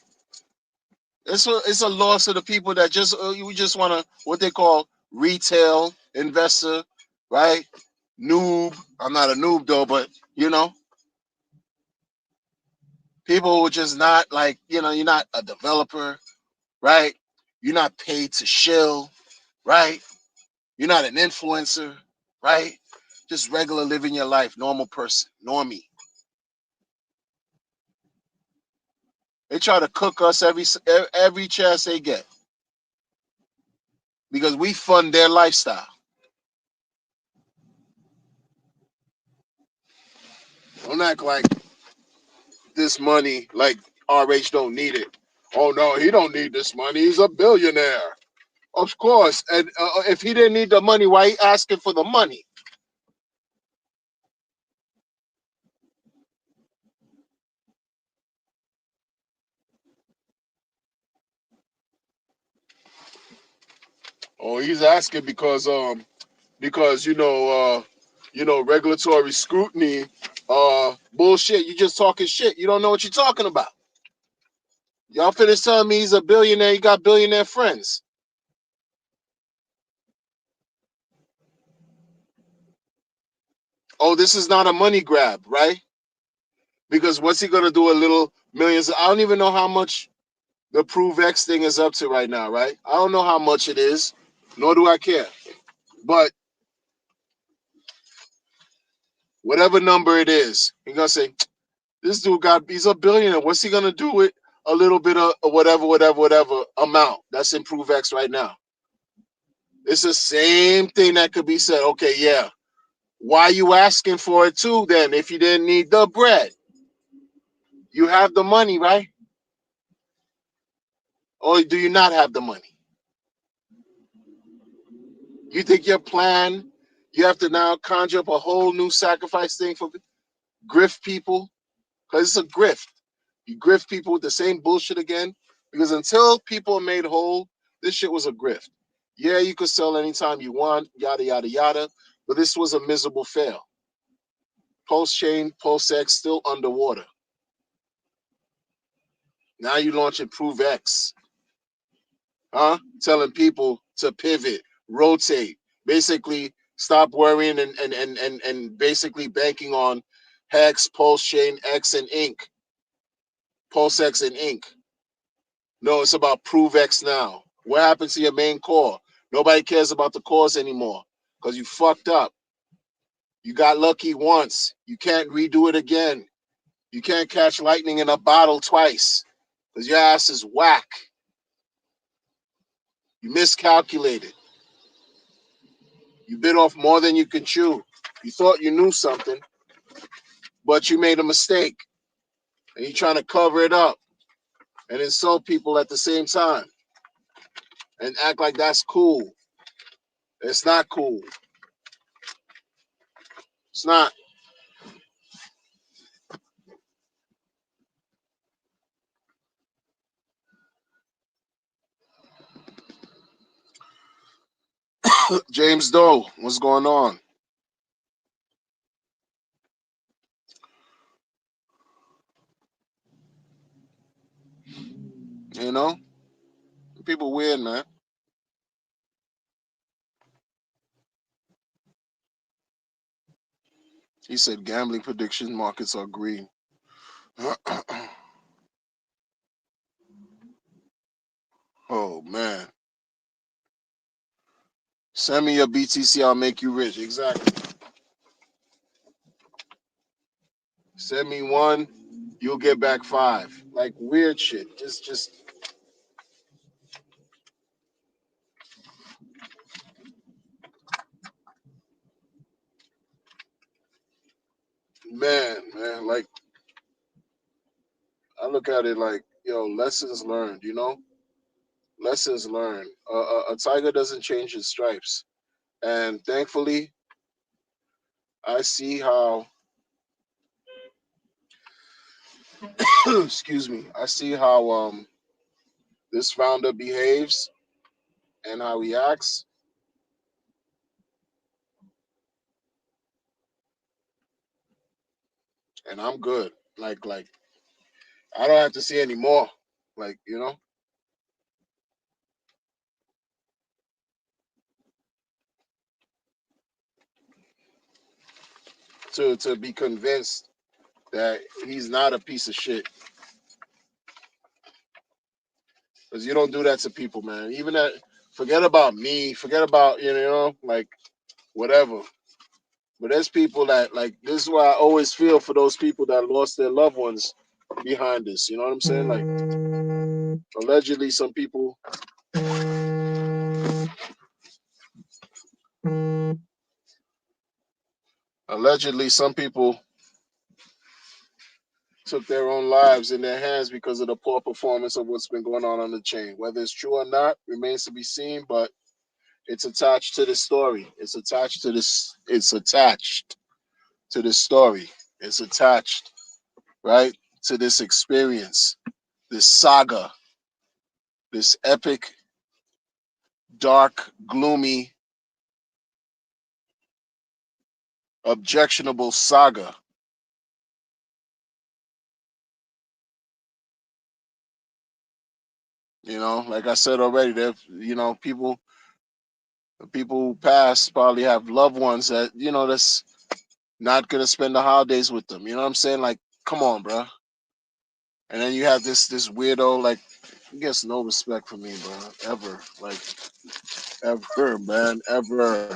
S1: It's a loss to the people that you just want to what they call retail investor, right? Noob. I'm not a noob though, but people who just not like you're not a developer, right? You're not paid to shill, right? You're not an influencer, right? Just regular living your life, normal person, normie. They try to cook us every chance they get because we fund their lifestyle. Don't act like this money, like RH don't need it. Oh no, he don't need this money. He's a billionaire. Of course. And if he didn't need the money, why he asking for the money? Oh, he's asking because regulatory scrutiny, bullshit. You just talking shit. You don't know what you're talking about. Y'all finished telling me he's a billionaire. You got billionaire friends. Oh, this is not a money grab, right? Because what's he gonna do? A little millions. I don't even know how much the Prove X thing is up to right now, right? I don't know how much it is, nor do I care. But whatever number it is, you're gonna say, this dude he's a billionaire. What's he gonna do with a little bit of whatever amount that's in Prove X right now? It's the same thing that could be said. Okay, yeah. Why you asking for it too then if you didn't need the bread? You have the money, right? Or do you not have the money? You think your plan, you have to now conjure up a whole new sacrifice thing for grift people? Because it's a grift. You grift people with the same bullshit again. Because until people are made whole, this shit was a grift. Yeah, you could sell anytime you want, yada yada yada. But this was a miserable fail. Pulse Chain, Pulse X still underwater. Now you launch Improve X, huh? Telling people to pivot, rotate, basically stop worrying and basically banking on Hex, Pulse Chain, X, and Ink, Pulse X and Ink. No, it's about Prove X now. What happened to your main core? Nobody cares about the cores anymore because you fucked up. You got lucky once. You can't redo it again. You can't catch lightning in a bottle twice because your ass is whack. You miscalculated. You bit off more than you can chew. You thought you knew something, but you made a mistake. And you're trying to cover it up and insult people at the same time and act like that's cool. It's not cool. It's not. James Doe, what's going on? You know? People weird, man. He said gambling prediction markets are green. Oh man. Send me your BTC, I'll make you rich. Exactly. Send me one, you'll get back five. Like weird shit. Just man. Like I look at it like, yo, lessons learned, you know? Lessons learned. A tiger doesn't change his stripes. And thankfully, I see how, excuse me, I see how this founder behaves and how he acts, and I'm good. Like I don't have to see any more. Like, you know, to be convinced that he's not a piece of shit. Because you don't do that to people, man. Even that, forget about me, forget about, you know, like whatever. But there's people that, like, this is why I always feel for those people that lost their loved ones behind this. You know what I'm saying? Like, allegedly, some people, allegedly, some people took their own lives in their hands because of the poor performance of what's been going on the chain. Whether it's true or not remains to be seen, but it's attached to the story. It's attached to this. It's attached to this story. It's attached, right, to this experience, this saga, this epic, dark, gloomy, objectionable saga. You know, like I said already, there, you know, people who pass probably have loved ones that, you know, that's not gonna spend the holidays with them. You know what I'm saying? Like, come on, bro. And then you have this weirdo, like, he gets no respect from me, bro. Ever. Like, ever, man. Ever.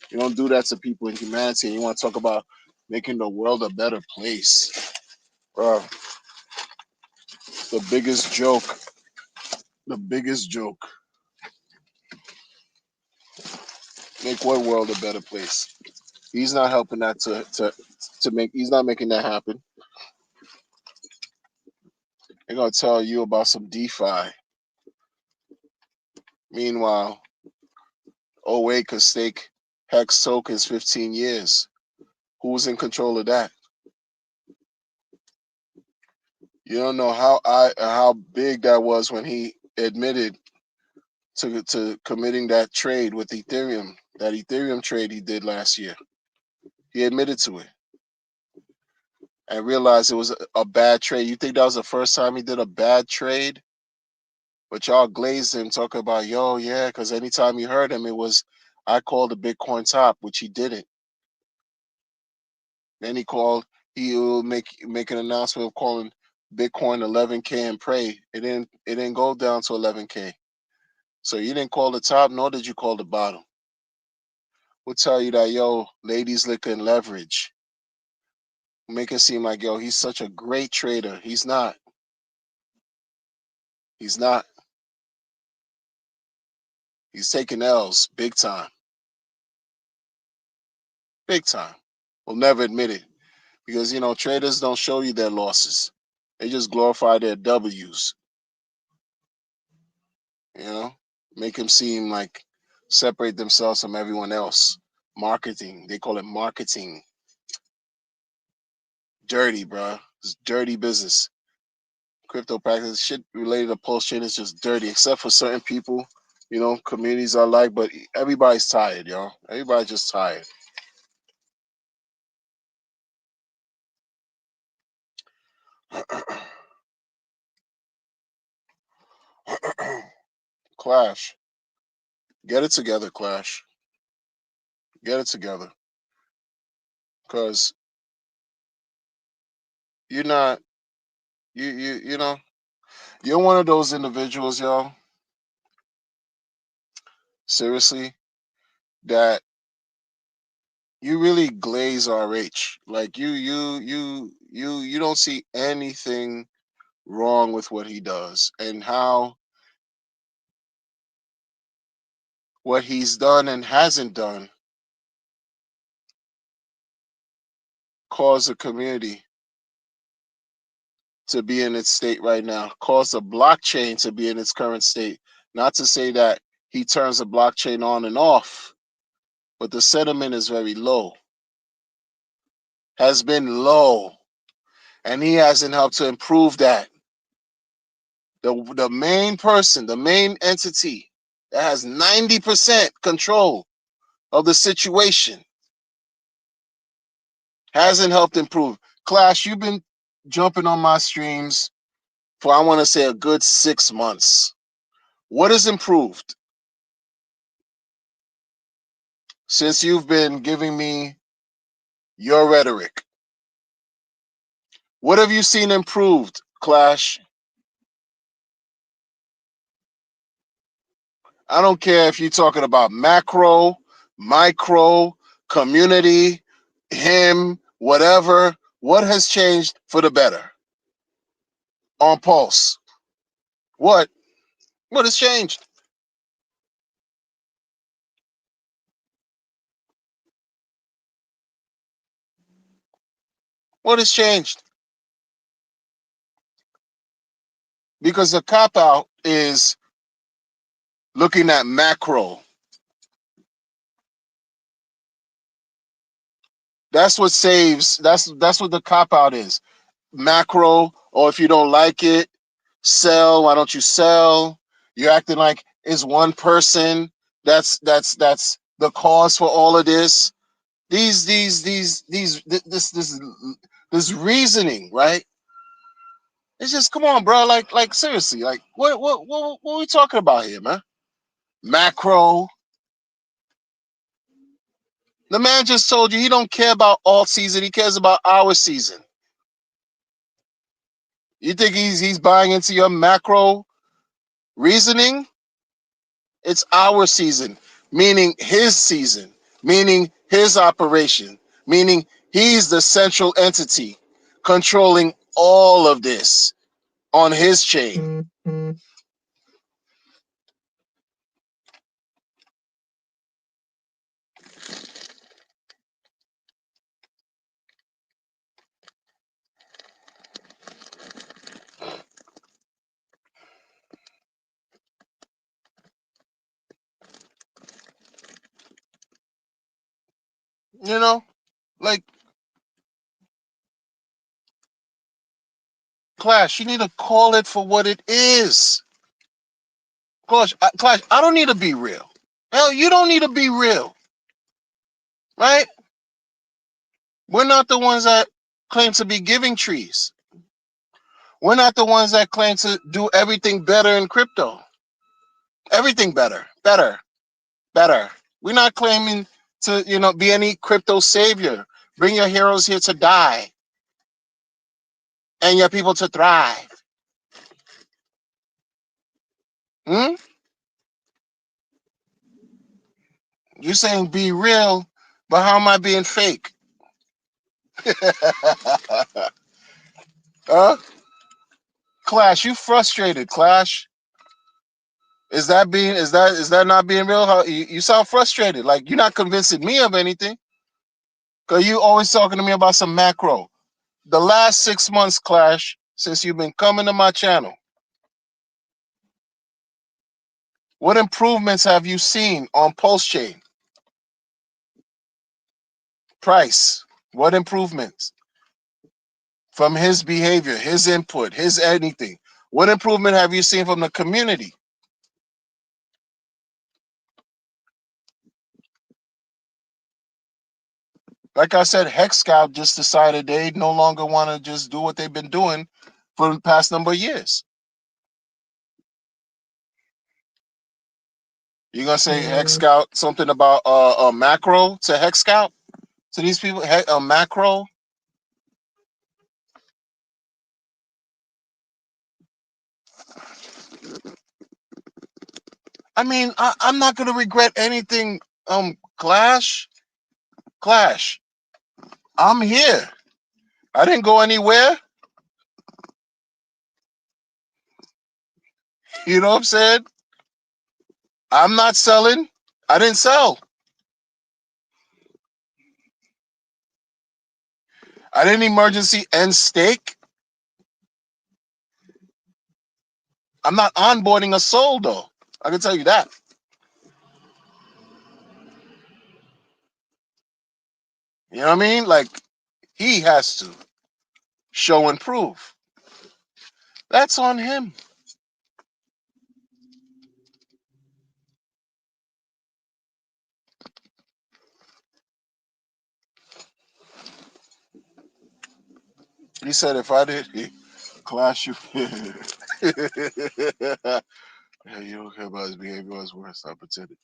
S1: You don't do that to people in humanity. And you want to talk about making the world a better place. Bro, the biggest joke. The biggest joke. Make what world a better place? He's not helping that to make, he's not making that happen. They're gonna tell you about some DeFi. Meanwhile, OA could stake Hex tokens 15 years. Who's in control of that? You don't know how big that was when he admitted to committing that trade with Ethereum, that Ethereum trade he did last year. He admitted to it and realized it was a bad trade. You think that was the first time he did a bad trade? But y'all glazed him talking about, yo, yeah, because anytime you heard him, it was, I called the Bitcoin top, which he didn't. Then he called, he will make an announcement of calling Bitcoin 11K and pray. It didn't go down to 11K. So you didn't call the top, nor did you call the bottom. We'll tell you that, yo, ladies liquor and leverage. Make it seem like, yo, he's such a great trader. He's not. He's not. He's taking L's big time. Big time. We'll never admit it. Because, traders don't show you their losses. They just glorify their W's. You know? Make them seem like separate themselves from everyone else. Marketing. They call it marketing. Dirty, bro. It's dirty business. Crypto practice, shit related to post chain is just dirty, except for certain people, communities I like, but everybody's tired, yo. Everybody's just tired. Clash. Get it together, Clash. Get it together. Cause you're not you're one of those individuals, yo, seriously, that you really glaze RH. Like you don't see anything wrong with what he does and how what he's done and hasn't done caused the community to be in its state right now, caused the blockchain to be in its current state. Not to say that he turns the blockchain on and off, but the sentiment is very low, has been low, and he hasn't helped to improve that. The main person, the main entity that has 90% control of the situation hasn't helped improve. Clash, you've been jumping on my streams for, I want to say, a good 6 months. What has improved since you've been giving me your rhetoric? What have you seen improved, Clash? I don't care if you're talking about macro, micro, community, him, whatever. What has changed for the better on Pulse? What? What has changed? What has changed? Because the cop out is looking at macro. That's what saves. That's what the cop out is. Macro, or if you don't like it, sell. Why don't you sell? You're acting like it's one person. That's the cause for all of this. This reasoning, right? It's just, come on, bro. Like seriously, like what are we talking about here, man? Macro. The man just told you he don't care about all season. He cares about our season. You think he's buying into your macro reasoning? It's our season, meaning his season, meaning his operation, meaning he's the central entity controlling all of this on his chain. You know, like, Clash, you need to call it for what it is. Clash, I don't need to be real. Hell, you don't need to be real, right? We're not the ones that claim to be giving trees. We're not the ones that claim to do everything better in crypto. Everything better, better, better. We're not claiming to, be any crypto savior. Bring your heroes here to die and your people to thrive. Hmm? You saying be real, but how am I being fake? Huh? Clash, you frustrated, Clash. Is that not being real? How you sound frustrated. Like you're not convincing me of anything. Cause you always talking to me about some macro. The last 6 months, Clash, since you've been coming to my channel, what improvements have you seen on Pulse Chain price? What improvements from his behavior, his input, his anything? What improvement have you seen from the community? Like I said, Hex Scout just decided they no longer want to just do what they've been doing for the past number of years. You're gonna say Hex Scout something about a macro to Hex Scout to these people? A macro? I mean, I'm not gonna regret anything. Clash, Clash. I'm here. I didn't go anywhere. You know what I'm saying? I'm not selling. I didn't sell. I didn't emergency end stake. I'm not onboarding a soul though. I can tell you that. You know what I mean? Like he has to show and prove. That's on him. He said if I did Clash you. Yeah, you don't care about his behavior or his words. I pretended.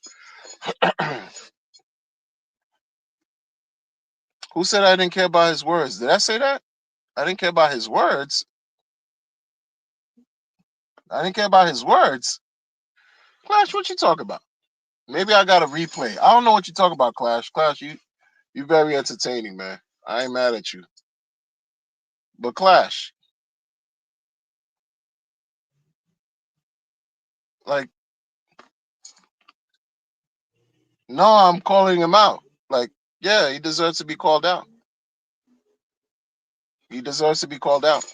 S1: Who said I didn't care about his words? Did I say that? I didn't care about his words. I didn't care about his words. Clash, what you talking about? Maybe I got a replay. I don't know what you talk about, Clash. Clash, you very entertaining, man. I ain't mad at you. But Clash, like, no, I'm calling him out. Like, yeah, he deserves to be called out. He deserves to be called out.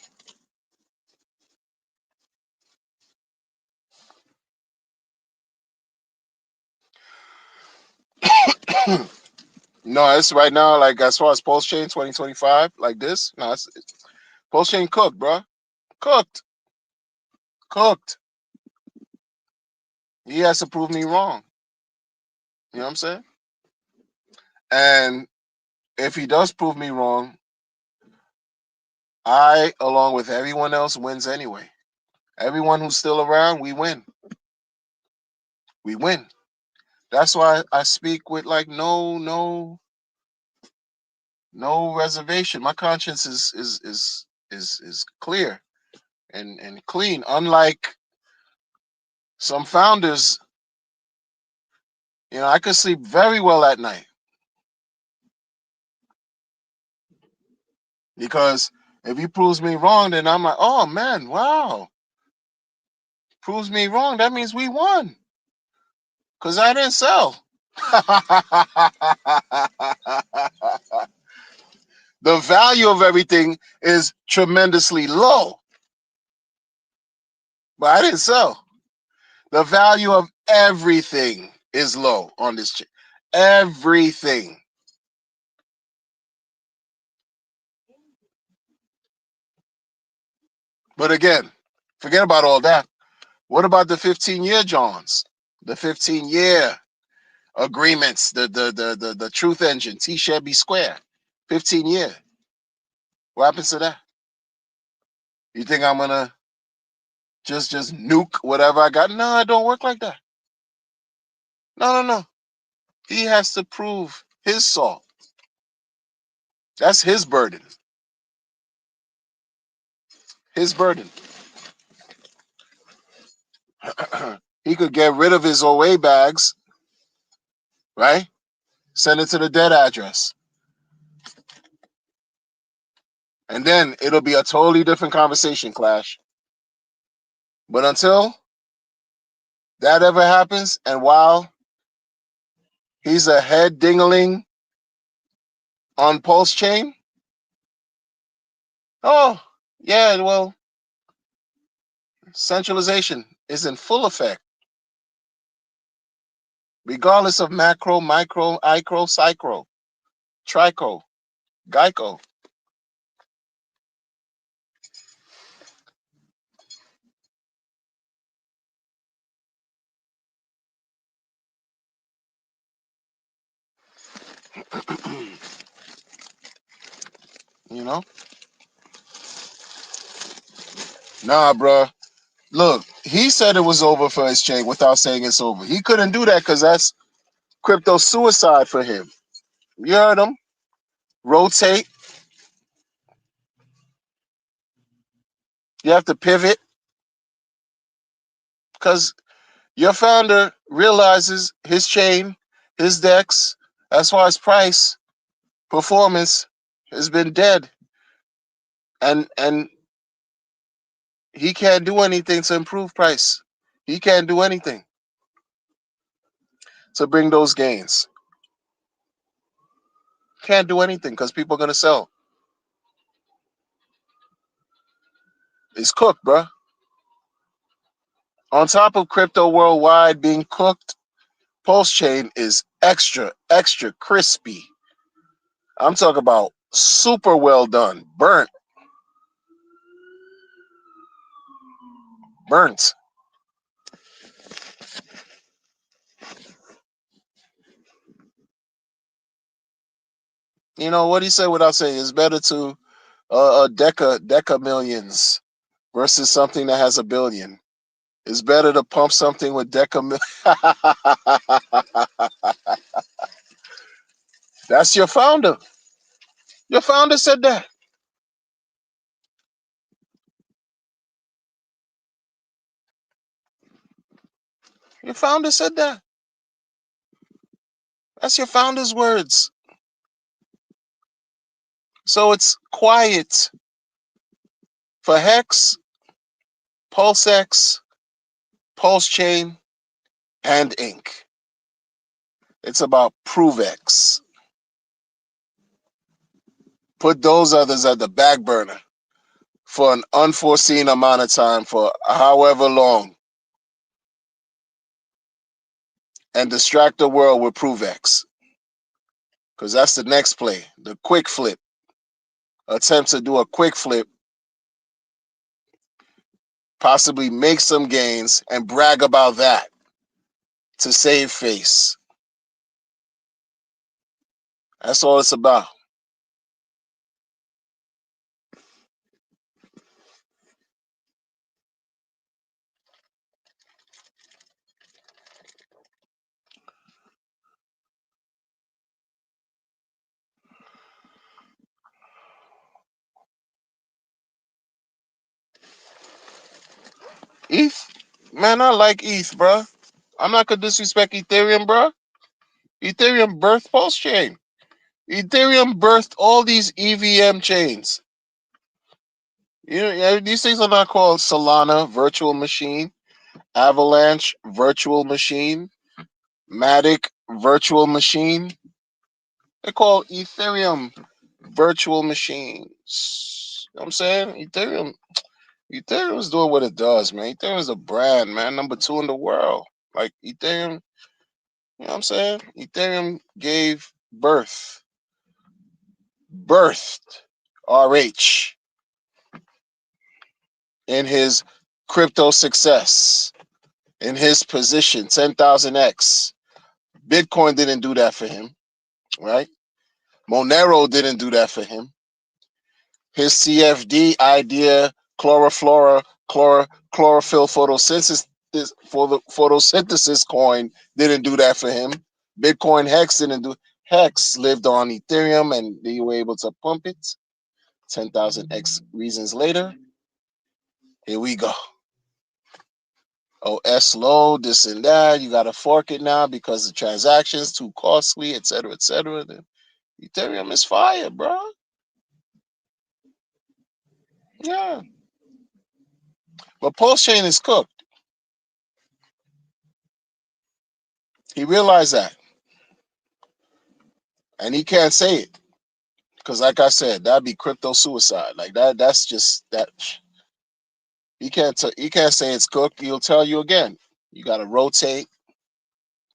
S1: No, it's right now, like, as far as Pulse Chain 2025, like this, no, it's Pulse Chain cooked, bro. Cooked. Cooked. He has to prove me wrong. You know what I'm saying? And if he does prove me wrong, I, along with everyone else, wins anyway. Everyone who's still around, we win. We win. That's why I speak with like no reservation. My conscience is clear and clean. Unlike some founders, I could sleep very well at night because if he proves me wrong, then I'm like, oh man, wow, proves me wrong. That means we won because I didn't sell. The value of everything is tremendously low, but I didn't sell. The value of everything is low on this chip. Everything. But again, forget about all that. What about the 15-year Johns? The 15-year agreements, the truth engine, T shall be square. 15-year. What happens to that? You think I'm gonna just nuke whatever I got? No, it don't work like that. No. He has to prove his salt. That's his burden. His burden. He could get rid of his OA bags, right? Send it to the dead address. And then it'll be a totally different conversation, Clash. But until that ever happens, and while he's a head dingling on Pulse Chain, oh, yeah, well, centralization is in full effect, regardless of macro, micro, icro, cycro, trico, Geico. You know? Nah, bruh. Look, he said it was over for his chain without saying it's over. He couldn't do that because that's crypto suicide for him. You heard him. Rotate. You have to pivot because your founder realizes his chain, his DEX, as far as price, performance, has been dead. And he can't do anything to improve price. He can't do anything to bring those gains. Can't do anything because people are gonna sell. It's cooked, bruh. On top of crypto worldwide being cooked, Pulse Chain is extra crispy. I'm talking about super well done, burnt. You know what he said without saying it's better to a deca millions versus something that has a billion. It's better to pump something with deca. That's your founder. Your founder said that. Your founder said that. That's your founder's words. So it's quiet for Hex, PulseX, Pulse Chain, and Inc. It's about ProveX. Put those others at the back burner for an unforeseen amount of time for however long and distract the world with ProveX. Because that's the next play, the quick flip. Attempt to do a quick flip, possibly make some gains and brag about that to save face. That's all it's about. ETH, man, I like ETH, bro. I'm not gonna disrespect Ethereum, bro. Ethereum birthed Pulse Chain. Ethereum birthed all these EVM chains. You know, yeah, these things are not called Solana virtual machine, Avalanche virtual machine, Matic virtual machine. They're called Ethereum virtual machines. You know what I'm saying? Ethereum's doing what it does, man. Ethereum's a brand, man. Number 2 in the world. Like Ethereum, you know what I'm saying? Ethereum gave birthed RH in his crypto success. in his position, 10,000x. Bitcoin didn't do that for him, right? Monero didn't do that for him. His CFD idea, chlorophyll photosynthesis coin didn't do that for him. Bitcoin Hex didn't do. Hex lived on Ethereum and they were able to pump it. 10,000x reasons later, here we go. Oh, S low, this and that. You got to fork it now because the transactions too costly, etc., etc. Ethereum is fire, bro. Yeah, but Pulse Chain is cooked. He realized that, and he can't say it because, like I said, that'd be crypto suicide. Like that. That's just that. He can't. He can't say it's cooked. He'll tell you again. You got to rotate.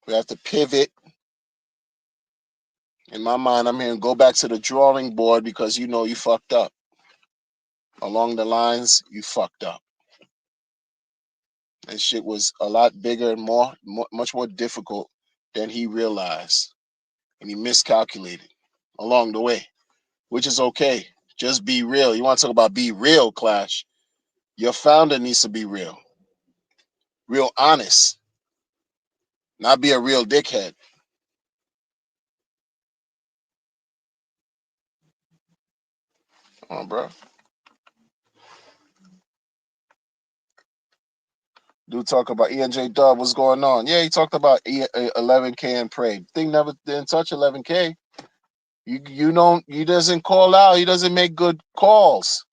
S1: We have to pivot. In my mind, I'm hearing go back to the drawing board because you know you fucked up. Along the lines, you fucked up. That shit was a lot bigger and much more difficult than he realized, and he miscalculated along the way, which is okay. Just be real. You want to talk about be real, Clash? Your founder needs to be real honest, not be a real dickhead. Come on, bro. Do talk about ENJ Dub. What's going on? Yeah, he talked about 11K and prayed. Thing never didn't touch 11K. You don't. He doesn't call out. He doesn't make good calls.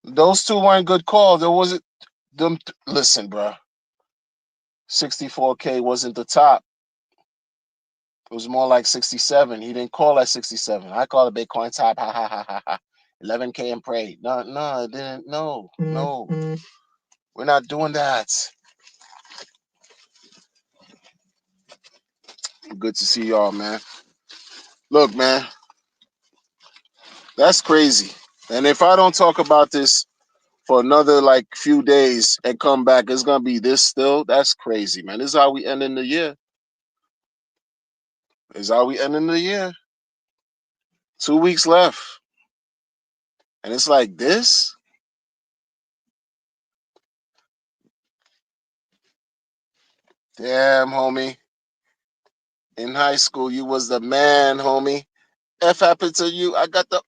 S1: Those two weren't good calls. There wasn't them. Listen, bro. 64K wasn't the top. It was more like 67. He didn't call at 67. I call it Bitcoin top. Ha ha ha ha ha. 11K and pray. No, it didn't. No. We're not doing that. Good to see y'all, man. Look, man. That's crazy. And if I don't talk about this for another like few days and come back, it's gonna be this still. That's crazy, man. This is how we end in the year. This is how we end in the year. 2 weeks left. And it's like this. Damn, homie. In high school, you was the man, homie. F happened to you. I got the